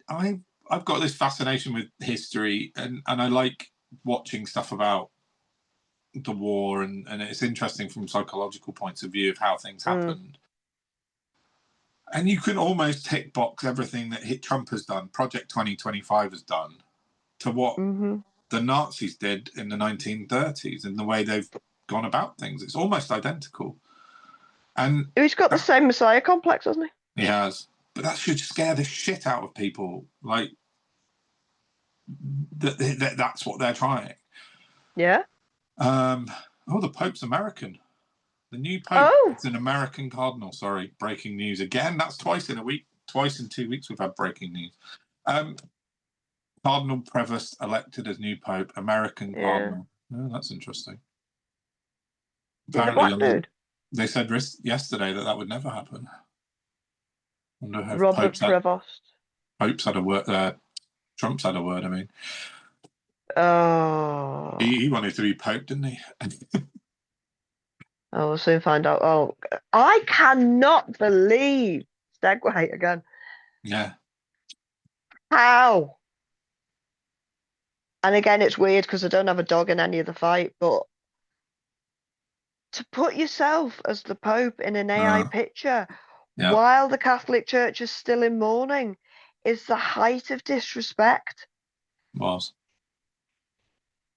I've got this fascination with history, and I like watching stuff about the war, and it's interesting from psychological points of view of how things happened. And you can almost tick box everything that Trump has done, Project 2025 has done, to what the Nazis did in the 1930s and the way they've gone about things. It's almost identical. And he's got the same Messiah complex, hasn't he? He has. But that should scare the shit out of people. Like, that's what they're trying. Yeah. The Pope's American. The new Pope is an American cardinal. Sorry, breaking news again. That's twice in a week. Twice in 2 weeks we've had breaking news. Cardinal Prevost elected as new Pope, American cardinal. Oh, that's interesting. Apparently, they said yesterday that would never happen. I wonder if Robert Prevost. Pope's had a word. Trump's had a word. I mean, he wanted to be Pope, didn't he? We'll soon find out. Oh, I cannot believe segue again. Yeah. How? And again, it's weird because I don't have a dog in any of the fight, but to put yourself as the Pope in an AI picture Yeah, while the Catholic Church is still in mourning is the height of disrespect. was.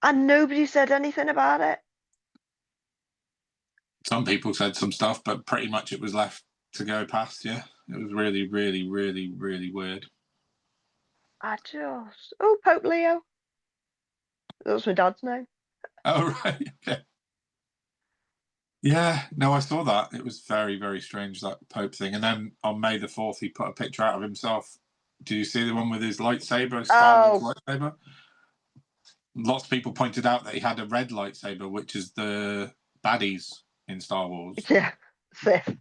And nobody said anything about it. Some people said some stuff, but pretty much it was left to go past. Yeah, it was really, really, really, really weird. Oh, Pope Leo. That was my dad's name. Oh right, okay. Yeah, no, I saw that. It was very, very strange, that Pope thing. And then on May the 4th, he put a picture out of himself. Do you see the one with his lightsaber, Star Wars Oh, lightsaber? Lots of people pointed out that he had a red lightsaber, which is the baddies in Star Wars. yeah, Sith.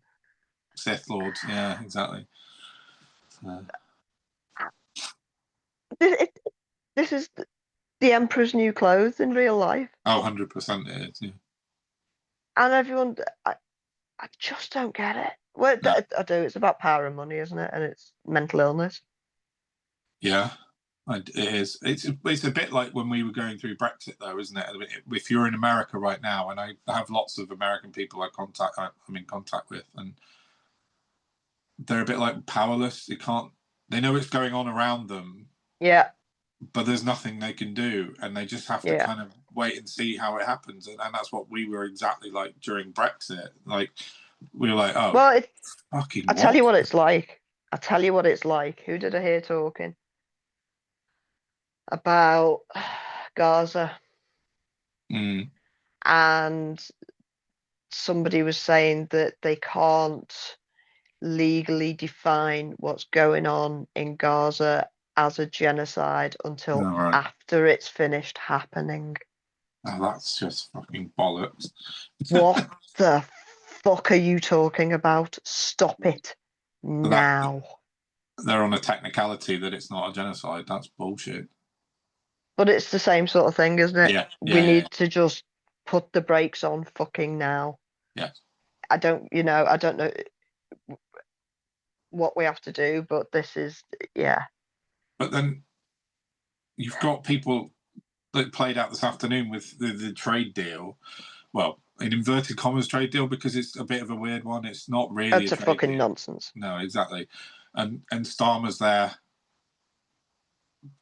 Sith Lords, yeah, exactly. This, this is the Emperor's new clothes in real life. Oh, 100% it is, yeah. And everyone, I just don't get it. Well, No. I do. It's about power and money, isn't it? And it's mental illness. Yeah, it is. It's a bit like when we were going through Brexit, though, isn't it? If you're in America right now, and I have lots of American people I'm in contact with, and they're a bit like powerless. You can't. They know what's going on around them, Yeah, but there's nothing they can do, and they just have to yeah. kind of wait and see how it happens. And that's what we were exactly like during Brexit. Like we were like, oh, Well, fucking I tell you what? what it's like. I tell you what it's like. Who did I hear talking about Gaza? Mm, And somebody was saying that they can't legally define what's going on in Gaza as a genocide until all right. after it's finished happening. Oh, that's just fucking bollocks. What the fuck are you talking about? Stop it That now. they're on a technicality that it's not a genocide. That's bullshit. But it's the same sort of thing, isn't it? Yeah, We yeah, yeah, need to just put the brakes on fucking now. yeah. I don't know what we have to do, but this is, yeah. But then you've got people that played out this afternoon with the trade deal. Well, an inverted commas trade deal, because it's a bit of a weird one. It's not really a That's a trade fucking deal. nonsense. No, exactly. And Starmer's there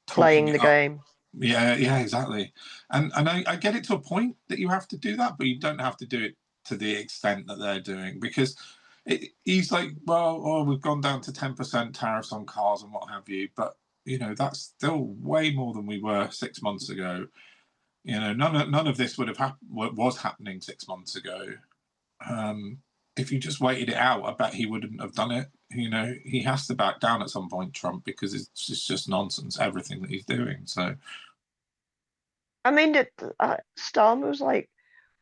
talking Playing it the up. game. Yeah, yeah, exactly. And I get it to a point that you have to do that, but you don't have to do it to the extent that they're doing, because he's like, well, oh, we've gone down to 10% tariffs on cars and what have you, but that's still way more than we were 6 months ago. None of this would have was happening 6 months ago. If you just waited it out, I bet he wouldn't have done it. He has to back down at some point, Trump, because it's just nonsense, everything that he's doing. So I mean, Starmer was like,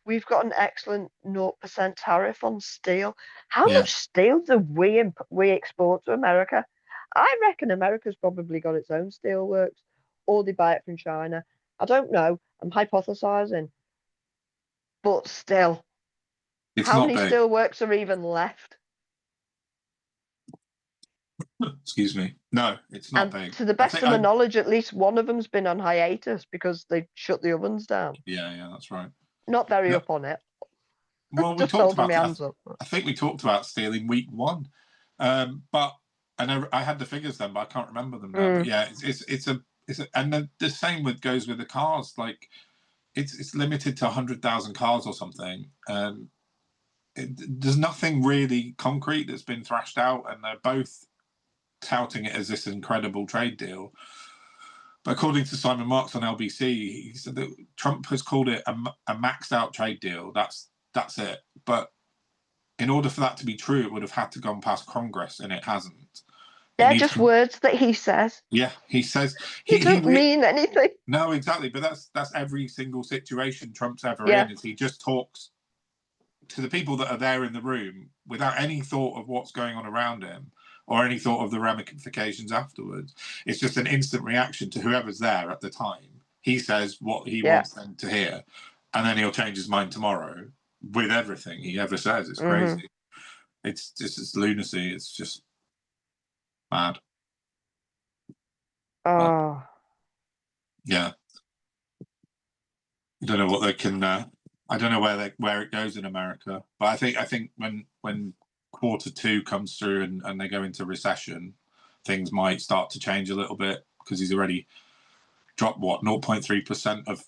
we've got an excellent 0% tariff on steel. How yeah, much steel do we export to America? I reckon America's probably got its own steel works, or they buy it from China. I don't know. I'm hypothesizing, but still, it's how not many big. steel works are even left? Excuse me. No, it's not And big. to the I best think of my I. knowledge, at least one of them's been on hiatus because they shut the ovens down. Yeah, yeah, that's right. Not very No, up on it. well, we Just talked holding my about it. hands up. I think we talked about stealing week one, but I had the figures then, but I can't remember them now. But Mm. yeah, and the same goes with the cars. Like it's limited to 100,000 cars or something. There's nothing really concrete that's been thrashed out, and they're both touting it as this incredible trade deal. But according to Simon Marks on LBC, he said that Trump has called it a maxed out trade deal. That's it. But in order for that to be true, it would have had to gone past Congress, and it hasn't. It They're needs just to. words that he says. Yeah, he says They don't mean anything. no, exactly. But that's every single situation Trump's ever Yeah. in. Is he just talks to the people that are there in the room without any thought of what's going on around him or any thought of the ramifications afterwards. It's just an instant reaction to whoever's there at the time. He says what he Yeah. wants them to hear, and then he'll change his mind tomorrow with everything he ever says. It's Mm-hmm. crazy. It's lunacy. It's just mad. Oh. Yeah. I don't know what they can. I don't know where it goes in America, but I think when Q2 comes through and they go into recession, things might start to change a little bit because he's already dropped 0.3% of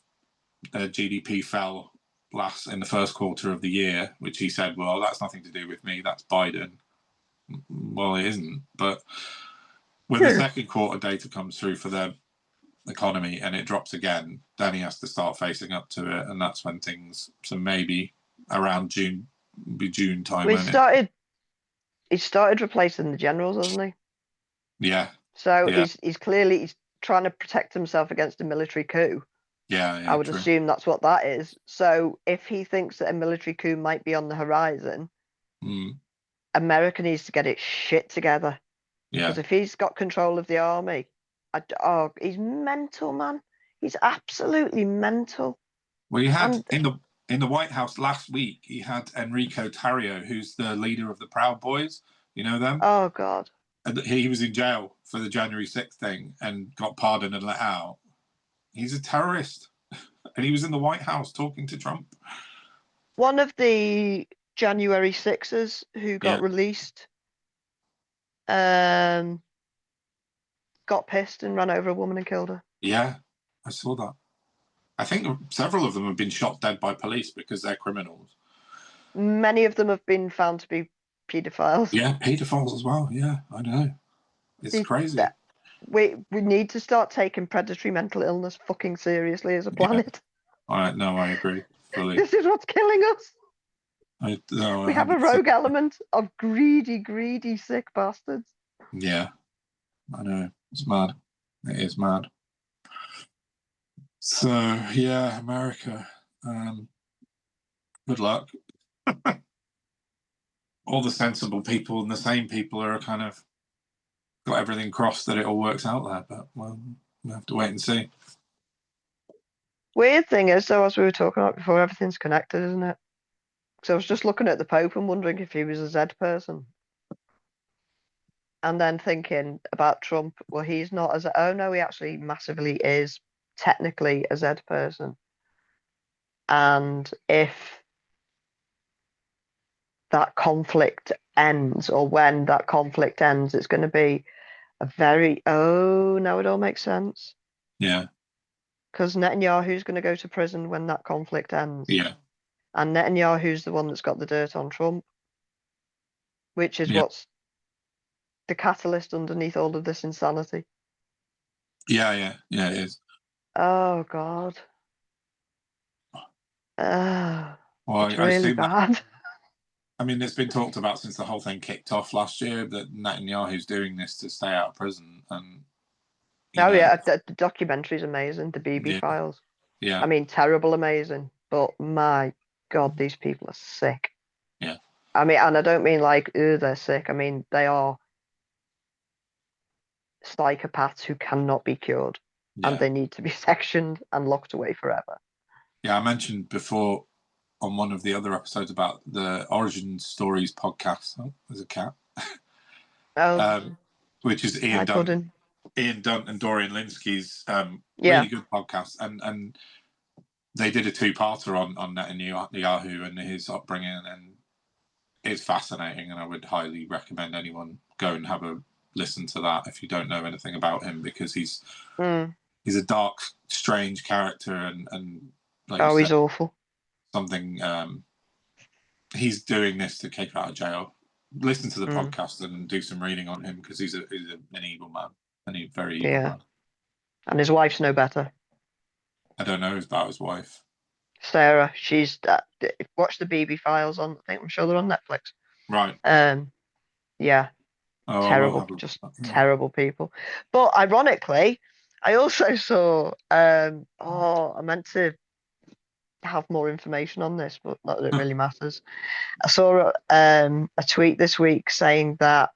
GDP fell in the first quarter of the year, which he said, well, that's nothing to do with me, that's Biden. Well, it isn't, but when the second quarter data comes through for the economy and it drops again, then he has to start facing up to it, and that's when things. So maybe around June time. Well, he started replacing the generals, hasn't he? Yeah. So he's clearly trying to protect himself against a military coup. Yeah, I would true. assume that's what that is. So if he thinks that a military coup might be on the horizon, America needs to get its shit together. Yeah. Because if he's got control of the army, he's mental, man. He's absolutely mental. Well, he had in the White House last week, he had Enrico Tarrio, who's the leader of the Proud Boys. You know them? Oh, God. And he was in jail for the January 6th thing and got pardoned and let out. He's a terrorist. And he was in the White House talking to Trump. One of the January 6ers who got released got pissed and ran over a woman and killed her. Yeah, I saw that. I think several of them have been shot dead by police because they're criminals. Many of them have been found to be paedophiles. Yeah, paedophiles as well. Yeah, I know. It's crazy. We need to start taking predatory mental illness fucking seriously as a planet. Yeah. I agree fully. This is what's killing us. We have a rogue element of greedy, sick bastards. Yeah, I know. It's mad. It is mad. So, yeah, America. Good luck. All the sensible people and the sane people are kind of got everything crossed that it all works out there, but well, we have to wait and see. Weird thing is, though, as we were talking about before, everything's connected, isn't it? So I was just looking at the Pope and wondering if he was a Z person. And then thinking about Trump, well, he's not as oh no, he actually massively is technically a Z person. And if that conflict ends, or when that conflict ends, it's going to be a very now it all makes sense. Yeah. Because Netanyahu's going to go to prison when that conflict ends. Yeah. And Netanyahu's the one that's got the dirt on Trump, which is what's the catalyst underneath all of this insanity. Yeah, it is. Oh, God. Well, it's really bad. I mean, it's been talked about since the whole thing kicked off last year that Netanyahu's doing this to stay out of prison. And the documentary's amazing, the BB files. Yeah. I mean, terrible amazing, but my God, these people are sick. Yeah. I mean, and I don't mean like, they're sick. I mean, they are psychopaths who cannot be cured, and they need to be sectioned and locked away forever. Yeah, I mentioned before on one of the other episodes about the Origin Stories podcast. Oh, there's a cat. Which is Ian Dunn and Dorian Linsky's really good podcast, and they did a two-parter on Netanyahu and his upbringing, and it's fascinating, and I would highly recommend anyone go and have a listen to that if you don't know anything about him, because he's a dark, strange character, and like he's awful. Something he's doing this to keep out of jail. Listen to the podcast and do some reading on him, because he's an evil man, and he's very evil man. And his wife's no better. I don't know about his wife. Sarah, she's watch the BB files on. I'm sure they're on Netflix. Right. Yeah. Terrible, terrible people. But ironically, I also saw. I meant to have more information on this, but not that it really matters. I saw a tweet this week saying that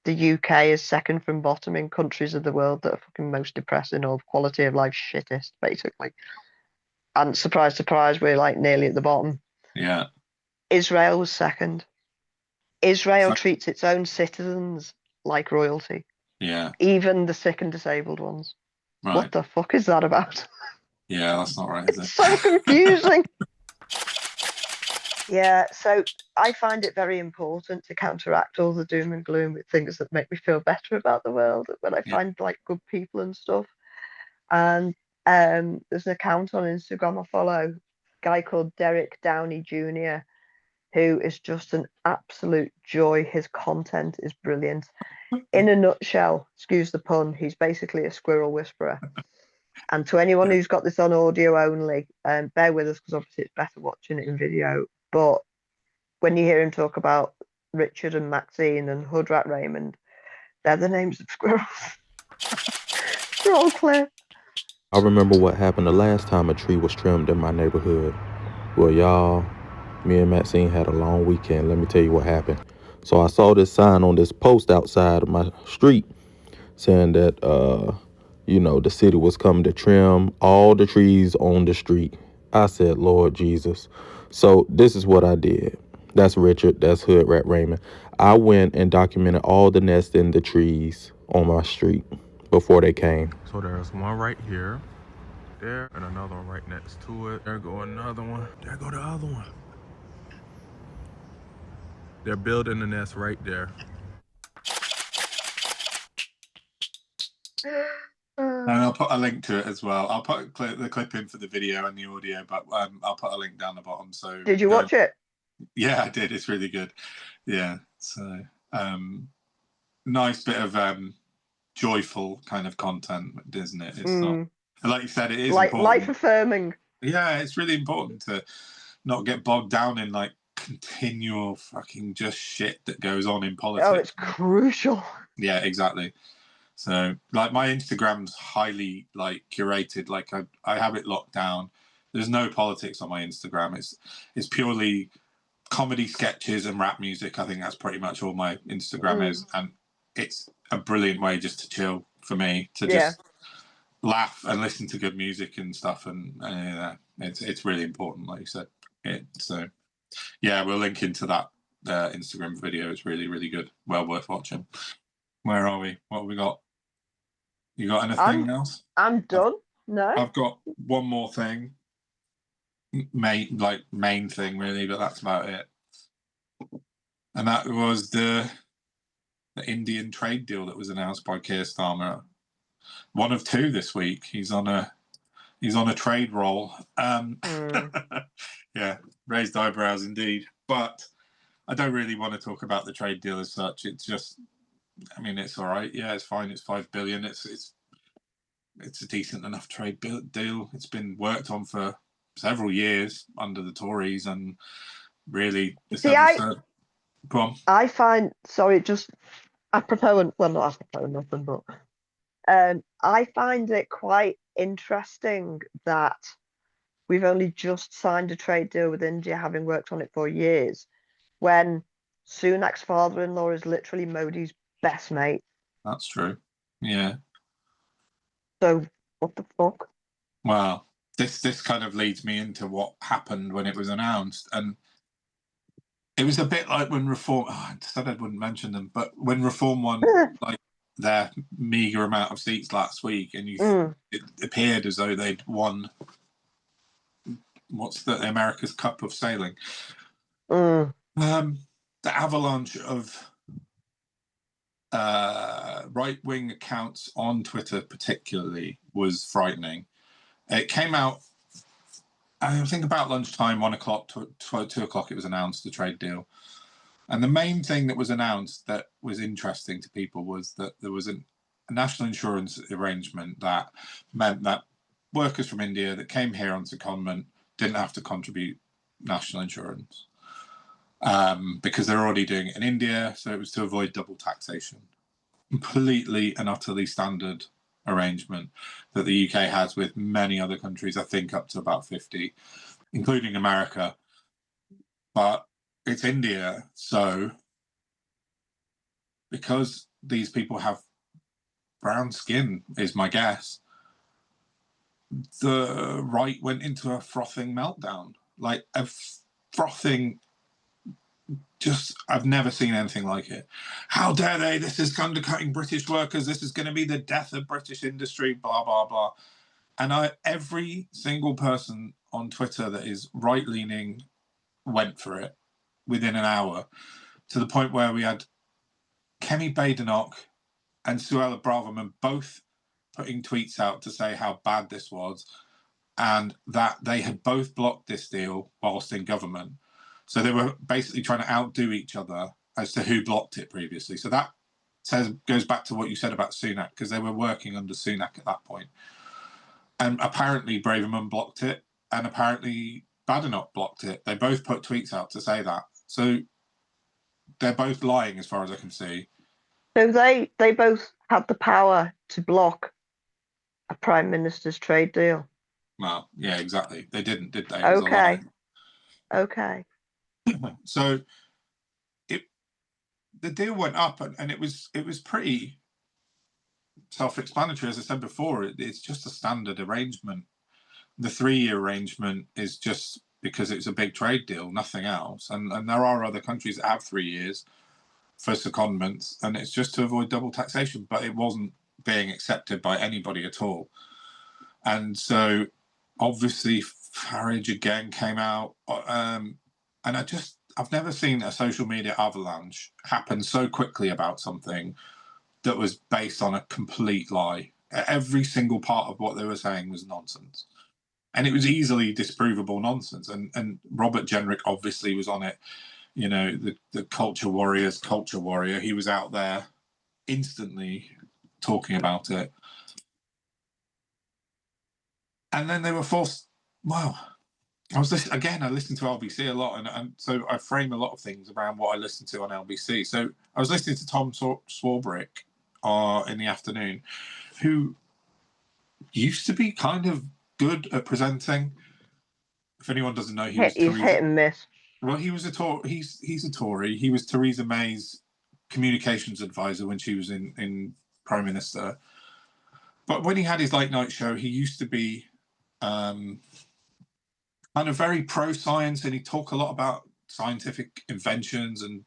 the UK is second from bottom in countries of the world that are fucking most depressing or quality of life shittest, basically. And surprise, surprise, we're like nearly at the bottom. Yeah. Israel was second. Israel treats its own citizens like royalty. Yeah. Even the sick and disabled ones. Right. What the fuck is that about? Yeah, that's not right, is It's it? so confusing. Yeah, so I find it very important to counteract all the doom and gloom with things that make me feel better about the world when I Yeah. find like good people and stuff. And there's an account on Instagram I follow, a guy called Derek Downey Jr., who is just an absolute joy. His content is brilliant. In a nutshell, excuse the pun, he's basically a squirrel whisperer. And to anyone who's got this on audio only, bear with us because obviously it's better watching it in video. But when you hear him talk about Richard and Maxine and Hoodrat Raymond, they're the names of squirrels. Roll clear. I remember what happened the last time a tree was trimmed in my neighborhood. Well, y'all, me and Maxine had a long weekend. Let me tell you what happened. So I saw this sign on this post outside of my street saying that, the city was coming to trim all the trees on the street. I said, Lord Jesus. So this is what I did. That's Richard. That's Hood Rat Raymond. I went and documented all the nests in the trees on my street before they came. So there's one right here, there, and another one right next to it. There go another one. There go the other one. They're building the nest right there. And I'll put a link to it as well. I'll put the clip in for the video and the audio, but I'll put a link down the bottom. So did you watch it? Yeah, I did. It's really good. Yeah. So nice bit of joyful kind of content, isn't it? It's not, like you said, it is like important. life affirming. Yeah, it's really important to not get bogged down in like continual fucking just shit that goes on in politics. Oh, it's crucial. Yeah, exactly. So like my Instagram's highly like curated. Like I have it locked down. There's no politics on my Instagram. It's purely comedy sketches and rap music. I think that's pretty much all my Instagram is, and it's a brilliant way just to chill for me, to just laugh and listen to good music and stuff. And it's really important, like you said. So yeah, we'll link into that Instagram video. It's really, really good. Well worth watching. Where are we? What have we got? You got anything else? I'm done. No, I've got one more thing. Main thing really, but that's about it. And that was the Indian trade deal that was announced by Keir Starmer. One of two this week. He's on a trade roll. Yeah, raised eyebrows indeed. But I don't really want to talk about the trade deal as such. It's just, I mean, it's all right. Yeah, it's fine. It's $5 billion. It's a decent enough trade deal. It's been worked on for several years under the Tories, and really, go on. I find, sorry, just apropos, well, not apropos nothing, but I find it quite interesting that we've only just signed a trade deal with India, having worked on it for years, when Sunak's father-in-law is literally Modi's best mate. That's true. Yeah. So what the fuck? Well, this kind of leads me into what happened when it was announced, and it was a bit like when Reform. I said I wouldn't mention them, but when Reform won like their meager amount of seats last week, and it appeared as though they'd won. What's the America's Cup of Sailing? The avalanche of right-wing accounts on Twitter, particularly, was frightening. It came out, I think, about lunchtime, 1 o'clock to 2 o'clock. It was announced, the trade deal, and the main thing that was announced that was interesting to people was that there was a national insurance arrangement that meant that workers from India that came here on secondment didn't have to contribute national insurance because they're already doing it in India. So it was to avoid double taxation. Completely and utterly standard arrangement that the UK has with many other countries, I think up to about 50, including America. But it's India, so because these people have brown skin, is my guess, the right went into a frothing meltdown, like a frothing I've never seen anything like it. How dare they? This is undercutting British workers. This is going to be the death of British industry, blah, blah, blah. And every single person on Twitter that is right-leaning went for it within an hour, to the point where we had Kemi Badenoch and Suella Braverman both putting tweets out to say how bad this was, and that they had both blocked this deal whilst in government. So they were basically trying to outdo each other as to who blocked it previously. So that goes back to what you said about Sunak, because they were working under Sunak at that point. And apparently Braverman blocked it, and apparently Badenoch blocked it. They both put tweets out to say that. So they're both lying as far as I can see. So they both had the power to block a Prime Minister's trade deal. Well, yeah, exactly. They didn't, did they? Okay. So the deal went up, and it was pretty self-explanatory. As I said before, it's just a standard arrangement. The 3-year arrangement is just because it's a big trade deal, nothing else. And there are other countries that have 3 years for secondments, and it's just to avoid double taxation. But it wasn't being accepted by anybody at all. And so obviously Farage again came out, and I've never seen a social media avalanche happen so quickly about something that was based on a complete lie. Every single part of what they were saying was nonsense. And it was easily disprovable nonsense. And Robert Jenrick obviously was on it. You know, the culture warrior. He was out there instantly talking about it. And then they were forced, wow. I listened to LBC a lot, and so I frame a lot of things around what I listen to on LBC. So I was listening to Tom Swarbrick in the afternoon, who used to be kind of good at presenting. If anyone doesn't know, he's hit and miss. Well, he was he's a Tory. He was Theresa May's communications advisor when she was in Prime Minister. But when he had his late night show, he used to be kind of very pro-science, and he'd talk a lot about scientific inventions and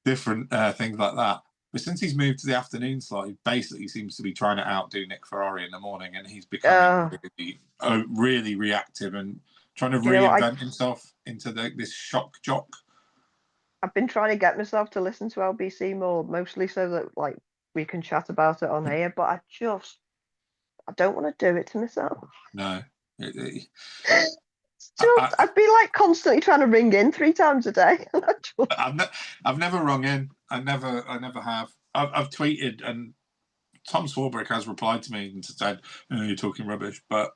different things like that. But since he's moved to the afternoon slot, he basically seems to be trying to outdo Nick Ferrari in the morning, and he's becoming really reactive and trying to reinvent himself into this shock jock. I've been trying to get myself to listen to LBC more, mostly so that we can chat about it on air, but I don't want to do it to myself. No. I'd be constantly trying to ring in 3 times a day. I've never rung in. I never have. I've tweeted, and Tom Swarbrick has replied to me and said, "You're talking rubbish." But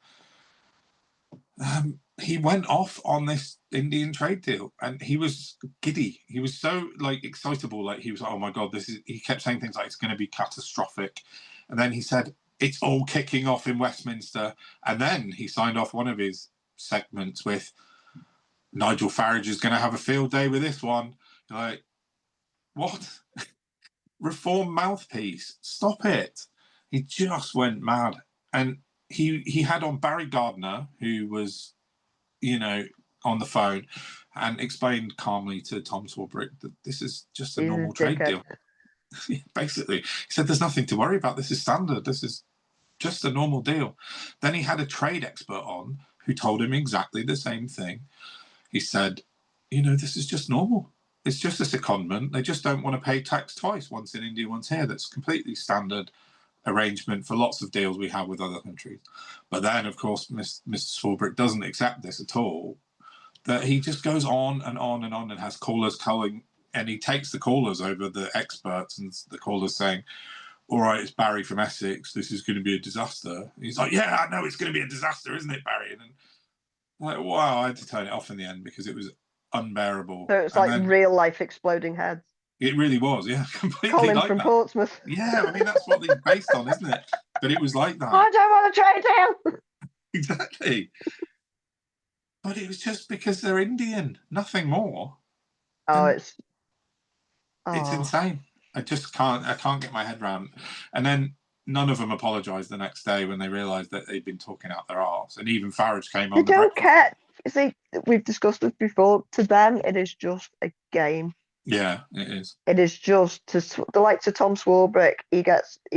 he went off on this Indian trade deal, and he was giddy. He was so excitable. He was like, "Oh my god, this is." He kept saying things like, "It's going to be catastrophic," and then he said, "It's all kicking off in Westminster," and then he signed off one of his segments with, "Nigel Farage is going to have a field day with this one." You're like, what? Reform mouthpiece, stop it. He just went mad. And he had on Barry Gardiner, who was on the phone, and explained calmly to Tom Swarbrick that this is just a normal trade deal. Basically, he said there's nothing to worry about. This is standard. This is just a normal deal. Then he had a trade expert on who told him exactly the same thing. He said, this is just normal. It's just a secondment. They just don't want to pay tax twice, once in India, once here. That's completely standard arrangement for lots of deals we have with other countries. But then, of course, Mr. Swarbrick doesn't accept this at all. That he just goes on and on and on and has callers calling, and he takes the callers over the experts, and the callers saying, "All right, it's Barry from Essex. This is going to be a disaster." And he's like, "Yeah, I know it's going to be a disaster, isn't it, Barry?" And then, wow, I had to turn it off in the end because it was unbearable. So it's real life exploding heads. It really was, yeah, completely. Colin from Portsmouth. Yeah, I mean that's what they're based on, isn't it? But it was like that. I don't want to trade deal. Exactly. But it was just because they're Indian, nothing more. It's insane. I can't get my head around. And then none of them apologised the next day when they realised that they'd been talking out their arse. And even Farage came on. They don't care. you see, we've discussed this before. To them, it is just a game. Yeah, it is. It is just the likes of Tom Swarbrick. He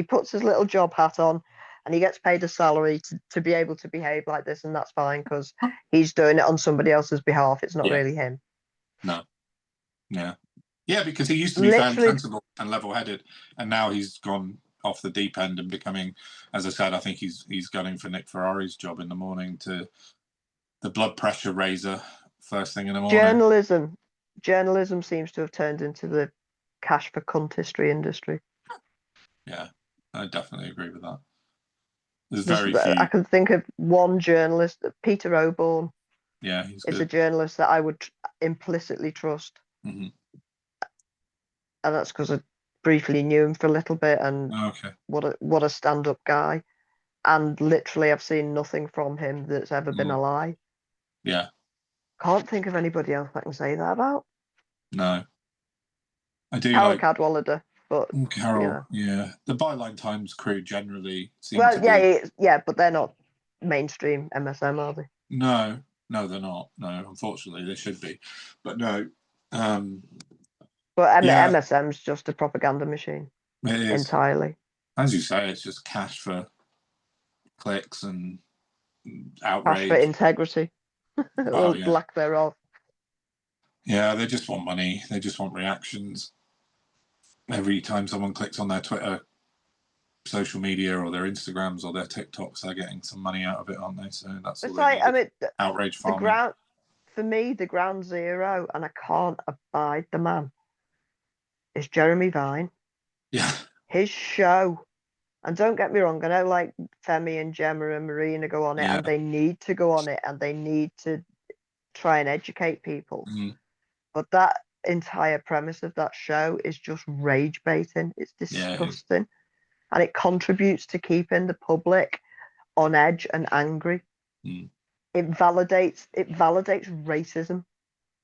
puts his little job hat on, and he gets paid a salary to be able to behave like this, and that's fine because he's doing it on somebody else's behalf. It's not really him. No. Yeah, because he used to be fairly sensible and level-headed, and now he's gone off the deep end and becoming, as I said, I think he's gunning for Nick Ferrari's job in the morning, to the blood pressure raiser first thing in the morning. Journalism seems to have turned into the cash for cuntistry industry. Yeah, I definitely agree with that. There's very few. I can think of one journalist, Peter Oborne. Yeah, he's a journalist that I would implicitly trust. Mm-hmm. And that's because I briefly knew him for a little bit, and what a stand-up guy. And literally, I've seen nothing from him that's ever been a lie. Yeah. Can't think of anybody else I can say that about. No. I do Carol Cadwallader, but Carol, The Byline Times crew generally seem but they're not mainstream MSM, are they? No, they're not. No, unfortunately, they should be, but no. But MSM's just a propaganda machine. It is entirely. As you say, it's just cash for clicks and outrage. Cash for integrity, or lack thereof. Yeah, they just want money. They just want reactions. Every time someone clicks on their Twitter, social media, or their Instagrams, or their TikToks, they're getting some money out of it, aren't they? So that's all they need. Outrage farming. For me, the ground zero, and I can't abide the man, is Jeremy Vine. Yeah. His show. And don't get me wrong, I know like Femi and Gemma and Marina go on it, and they need to go on it, and they need to try and educate people. Mm. But that entire premise of that show is just rage baiting. It's disgusting. And it contributes to keeping the public on edge and angry. Mm. It validates racism.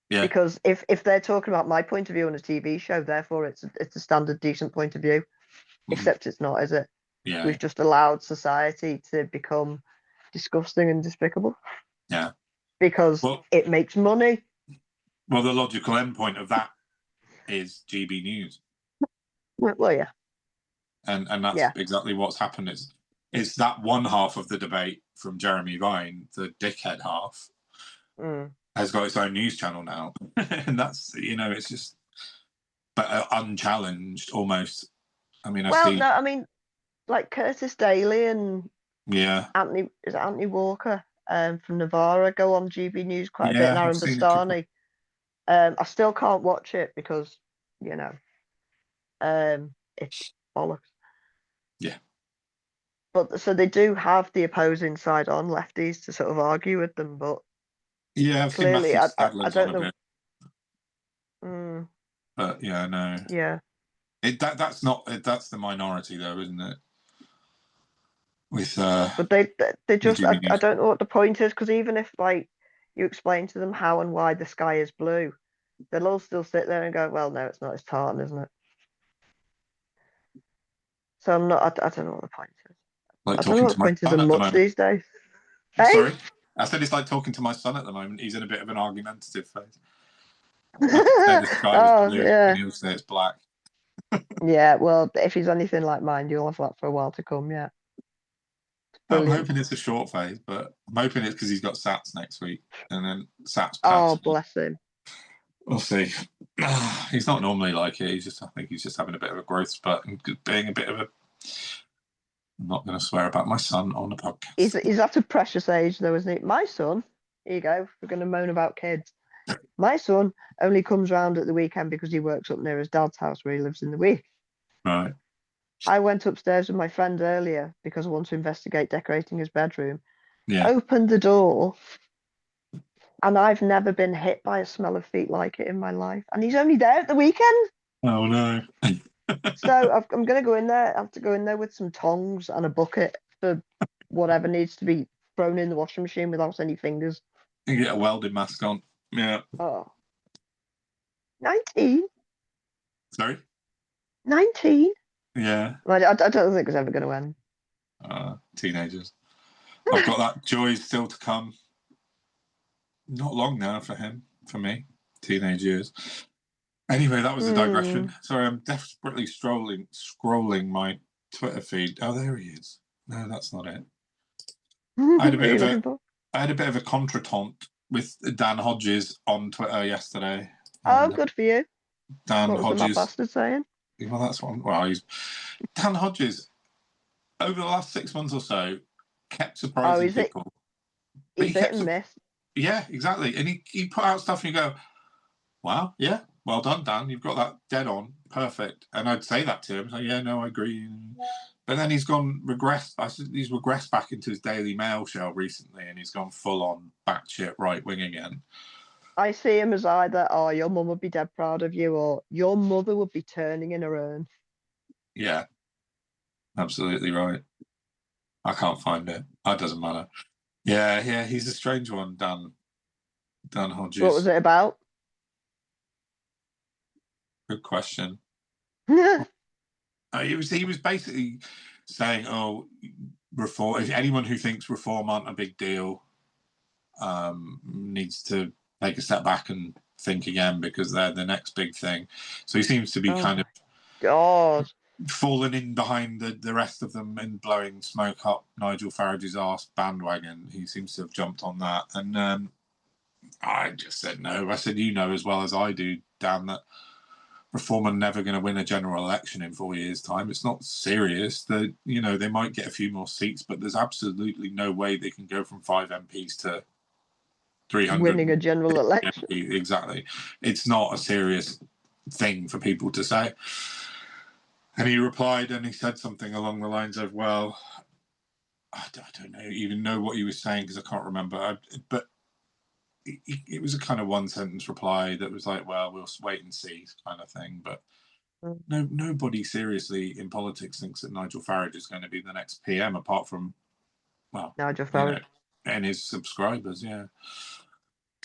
Yeah. Because if they're talking about my point of view on a TV show, therefore it's a standard decent point of view. Mm. Except it's not, is it? Yeah. We've just allowed society to become disgusting and despicable. Yeah. Because it makes money. Well, the logical endpoint of that is GB News. Well, yeah. And that's exactly what's happened. It's that one half of the debate from Jeremy Vine, the dickhead half, has got its own news channel now. And that's, it's just, but unchallenged almost. I mean, like Curtis Daly and Anthony Walker from Navarra go on GB News quite a bit, and Aaron Bastani. I still can't watch it because, it's bollocks. Yeah. But so they do have the opposing side on, lefties, to sort of argue with them, but I've clearly, seen I don't know. But no. Yeah. That's the minority though, isn't it? With but they just I don't know what the point is, because even if like you explain to them how and why the sky is blue, they'll all still sit there and go, well, no, it's not, it's tartan, isn't it? So I'm not, I don't know what the point is. Like I don't know what the point is in much these days. Sorry? I said it's like talking to my son at the moment. He's in a bit of an argumentative phase. The sky was blue, and he'll say it's black. Yeah, well, if he's anything like mine, you'll have that for a while to come, yeah. I'm hoping it's a short phase, but I'm hoping it's because he's got SATs next week, and then SATs passed. Oh, bless him. We'll see. He's not normally like it. I think he's just having a bit of a growth spurt and being a bit of a. I'm not going to swear about my son on the podcast. He's at a precious age, though, isn't he? My son, here you go. We're going to moan about kids. My son only comes round at the weekend because he works up near his dad's house where he lives in the week. Right. I went upstairs with my friend earlier because I want to investigate decorating his bedroom. Yeah. Opened the door, and I've never been hit by a smell of feet like it in my life. And he's only there at the weekend. Oh, no. So I'm going to go in there. I have to go in there with some tongs and a bucket for whatever needs to be thrown in the washing machine without any fingers. You get a welding mask on. Yeah. Oh. 19? Sorry? 19? Yeah. I don't think it's ever going to end. Teenagers. I've got that joy still to come. not long now for him, for me, teenage years. Anyway, that was a digression. Sorry, I'm desperately scrolling my Twitter feed. Oh, there he is. No, that's not it. I had a bit of a contretemps with Dan Hodges on Twitter yesterday. Oh, good for you. Dan what was Hodges. That bastard saying? Well, that's what. He's Dan Hodges. Over the last 6 months or so, kept surprising people. He's hit and miss. Yeah, exactly. And he put out stuff and you go, wow, yeah, well done, Dan. You've got that dead on. Perfect. And I'd say that to him. So, yeah, no, I agree. But then he's he's regressed back into his Daily Mail show recently and he's gone full on batshit right wing again. I see him as either, your mum would be dead proud of you, or your mother would be turning in her urn. Yeah, absolutely right. I can't find it. That doesn't matter. Yeah, he's a strange one, Dan Hodges. What was it about? Good question. He was basically saying, reform. If anyone who thinks reform aren't a big deal needs to take a step back and think again because they're the next big thing. So he seems to be kind of falling in behind the rest of them and blowing smoke up Nigel Farage's arse bandwagon. He seems to have jumped on that. And I just said no. I said, you know as well as I do, Dan, that Reform are never going to win a general election in 4 years' time. It's not serious. They might get a few more seats, but there's absolutely no way they can go from 5 MPs to 300. Winning a general election. Exactly. It's not a serious thing for people to say. And he replied and he said something along the lines of, well, I don't even know what he was saying because I can't remember. But it was a kind of one-sentence reply that was like, well, we'll wait and see kind of thing. But nobody seriously in politics thinks that Nigel Farage is going to be the next PM apart from, well, Nigel Farage. And his subscribers, yeah.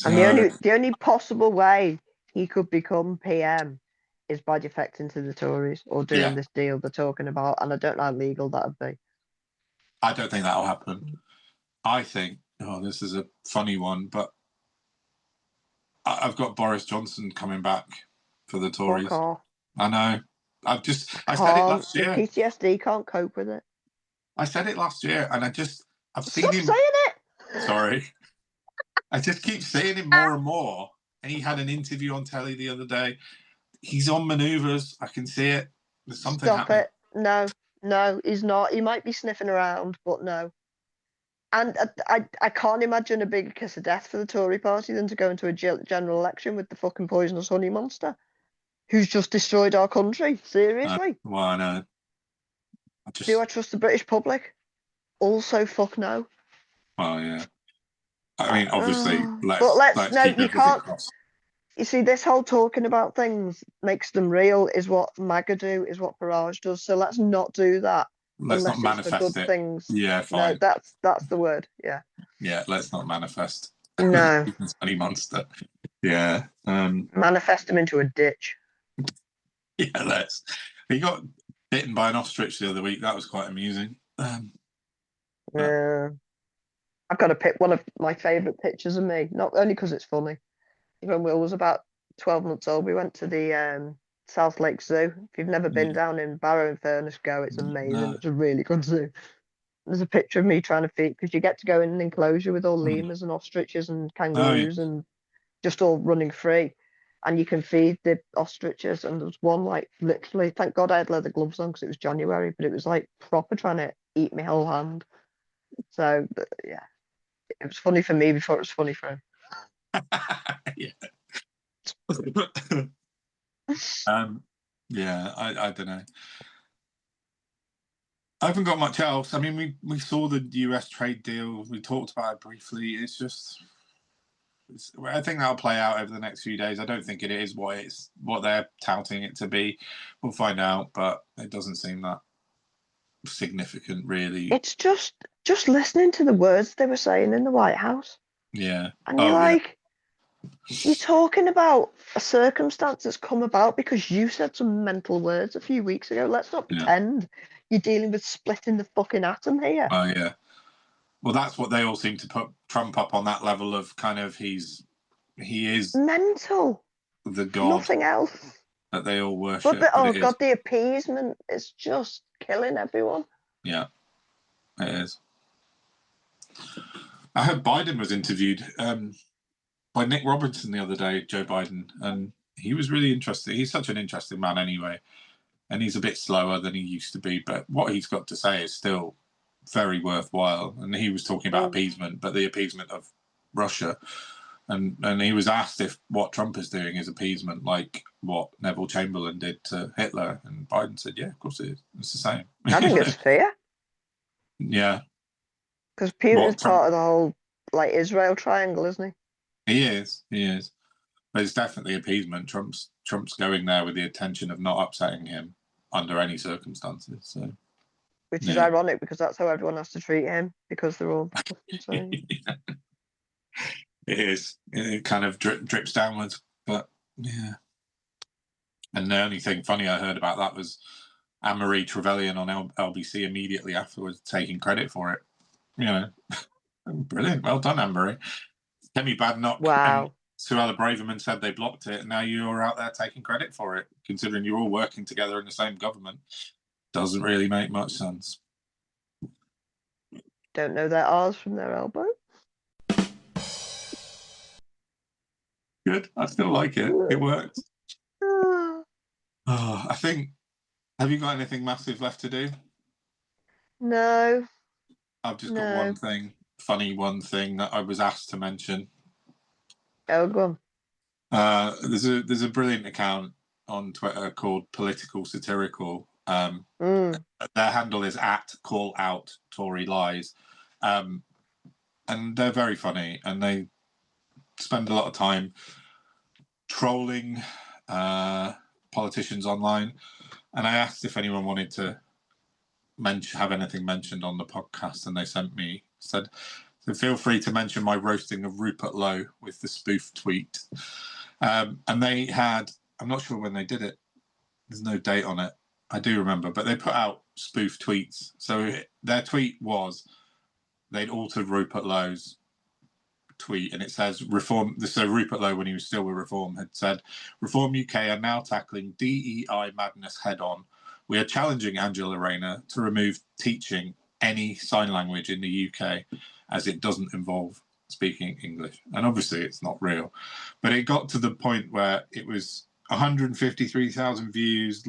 And the only possible way he could become PM is by defecting to the Tories or doing this deal they're talking about. And I don't know how legal that would be. I don't think that'll happen. I think, this is a funny one, but I've got Boris Johnson coming back for the Tories. I know. I said it last year. The PTSD can't cope with it. I said it last year, and I've seen him. Stop saying it. Sorry. I just keep saying it more and more. And he had an interview on telly the other day. He's on manoeuvres. I can see it. There's something happening. Stop it. No, he's not. He might be sniffing around, but no. And I can't imagine a bigger kiss of death for the Tory party than to go into a general election with the fucking poisonous honey monster who's just destroyed our country. Seriously. Well, I know. Do I trust the British public? Also, fuck no. Well, yeah. I mean, obviously, you can't. You see, this whole talking about things makes them real is what MAGA do, is what Farage does. So let's not do that. Let's not manifest it. Things. Yeah, fine. No, that's the word. Yeah. Yeah, let's not manifest. No. Honey monster. Yeah. Manifest him into a ditch. Yeah, let's. He got bitten by an ostrich the other week. That was quite amusing. Yeah. I've got to pick one of my favourite pictures of me, not only because it's funny. When Will was about 12 months old, we went to the South Lake Zoo. If you've never been down in Barrow-in-Furness, go. It's amazing. No. It's a really good zoo. There's a picture of me trying to feed, because you get to go in an enclosure with all lemurs and ostriches and kangaroos and just all running free. And you can feed the ostriches. And there was one, like, literally, thank God I had leather gloves on because it was January, but it was like proper trying to eat my whole hand. So, yeah. It was funny for me before it was funny for him. Yeah. I don't know. I haven't got much else. I mean, we saw the US trade deal. We talked about it briefly. It's just, I think that'll play out over the next few days. I don't think it is what they're touting it to be. We'll find out, but it doesn't seem that significant, really. It's just listening to the words they were saying in the White House. Yeah. And you're you're talking about a circumstance that's come about because you said some mental words a few weeks ago. Let's not pretend you're dealing with splitting the fucking atom here. Oh, yeah. Well, that's what they all seem to put Trump up on, that level of kind of he is mental. The god. Nothing else. That they all worship. But the appeasement is just killing everyone. Yeah, it is. I heard Biden was interviewed by Nick Robinson the other day, Joe Biden, and he was really interesting. He's such an interesting man anyway, and he's a bit slower than he used to be, but what he's got to say is still very worthwhile. And he was talking about appeasement, but the appeasement of Russia. And he was asked if what Trump is doing is appeasement, like what Neville Chamberlain did to Hitler. And Biden said, yeah, of course it is. It's the same. I think it's fear. Yeah. Because Putin's part of the whole Israel triangle, isn't he? He is. But it's definitely appeasement. Trump's going there with the intention of not upsetting him under any circumstances. So, which is ironic because that's how everyone has to treat him, because they're all insane. It is. It kind of drips downwards, but yeah. And the only thing funny I heard about that was Anne-Marie Trevelyan on LBC immediately afterwards taking credit for it. You know, brilliant. Well done, Anne-Marie. Kemi Badenoch and Suella Braverman said they blocked it, and now you're out there taking credit for it, considering you're all working together in the same government. Doesn't really make much sense. Don't know their R's from their elbow. Good. I still like it. It works. I think. Have you got anything massive left to do? No. I've just got one thing, one thing that I was asked to mention. Oh, go on. There's a brilliant account on Twitter called Political Satirical. Their handle is @calloutToryLies, and they're very funny, and they spend a lot of time trolling politicians online. And I asked if anyone wanted to have anything mentioned on the podcast, and they said, so feel free to mention my roasting of Rupert Lowe with the spoof tweet. And they had, I'm not sure when they did it, there's no date on it, I do remember, but they put out spoof tweets. So their tweet was, they'd altered Rupert Lowe's tweet, and it says Reform. So Rupert Lowe, when he was still with Reform, had said, Reform UK are now tackling DEI madness head on. We are challenging Angela Rayner to remove teaching any sign language in the UK, as it doesn't involve speaking English. And obviously it's not real. But it got to the point where it was 153,000 views,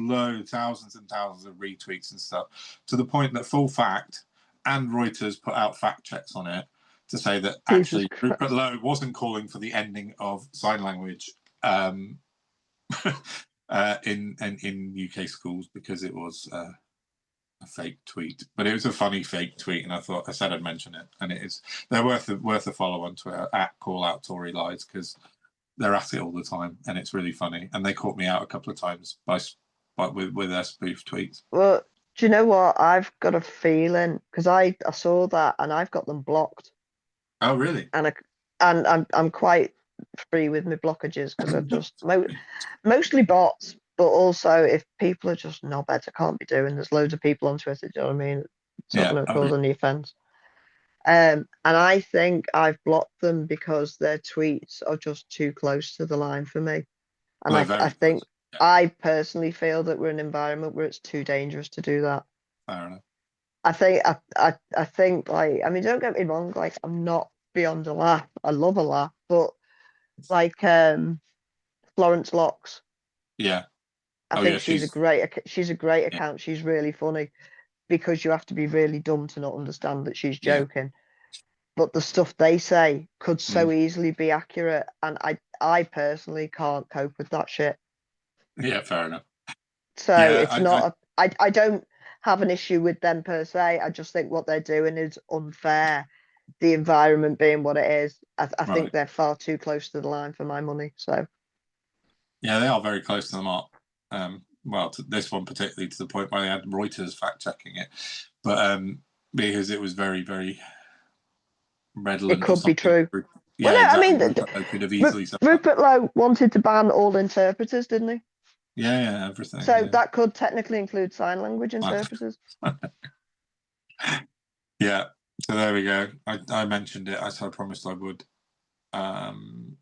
thousands and thousands of retweets and stuff, to the point that Full Fact and Reuters put out fact checks on it to say that actually Rupert Lowe wasn't calling for the ending of sign language in UK schools, because it was a fake tweet. But it was a funny fake tweet, and I said I'd mention it, and it is. They're worth a follow on Twitter @calloutToryLies, because they're at it all the time, and it's really funny. And they caught me out a couple of times with their spoof tweets. Well, do you know what? I've got a feeling, because I saw that and I've got them blocked. Oh, really? And I'm quite free with my blockages, because I've just mostly bots, but also if people are just not better, can't be doing. There's loads of people on Twitter. Do you know what I mean? It's not going to cause any offence. And I think I've blocked them because their tweets are just too close to the line for me. And I think I personally feel that we're in an environment where it's too dangerous to do that. Fair enough. I think like, I mean, don't get me wrong, like, I'm not beyond a laugh. I love a laugh, but like Florence Locks. Yeah. I think she's a great account. She's really funny, because you have to be really dumb to not understand that she's joking. But the stuff they say could so easily be accurate, and I personally can't cope with that shit. Yeah, fair enough. So it's not. I don't have an issue with them per se. I just think what they're doing is unfair. The environment being what it is, I think they're far too close to the line for my money. So yeah, they are very close to the mark. Well, to this one particularly, to the point where they had Reuters fact checking it, but because it was very, very redolent. It could be true. Yeah, well, exactly. I mean, could have easily Rupert Lowe wanted to ban all interpreters, didn't he? Yeah, everything. So that could technically include sign language interpreters. Yeah, So there we go. I mentioned it as I promised I would. And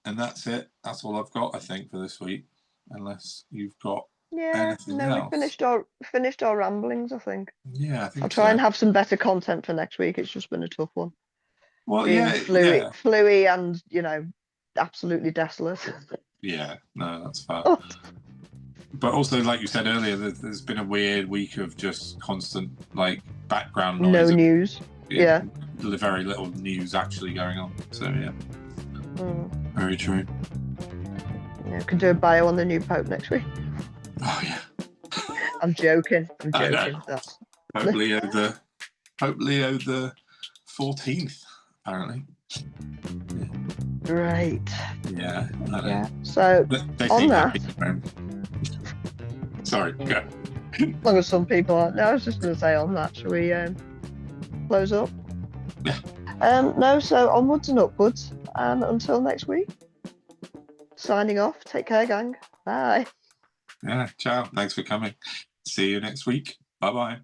that's it. That's all I've got, I think, for this week. Unless you've got anything else. We finished our ramblings, I think. Yeah, I think I'll try and have some better content for next week. It's just been a tough one. Well, Being yeah, fluey and, absolutely desolate. Yeah, no, that's fine. Oh. But also, like you said earlier, there's been a weird week of just constant, background noise. No news. Yeah. Very little news actually going on. So, yeah. Very true. Yeah, we can do a bio on the new Pope next week. Oh, yeah. I'm joking. That's Hopefully, Pope Leo the 14th, apparently. Right. Yeah. Yeah. So, they on that. Sorry, go. As long as some people aren't. No, I was just going to say on that. Shall we close up? Yeah. No, so onwards and upwards. And until next week. Signing off. Take care, gang. Bye. Yeah, ciao. Thanks for coming. See you next week. Bye-bye.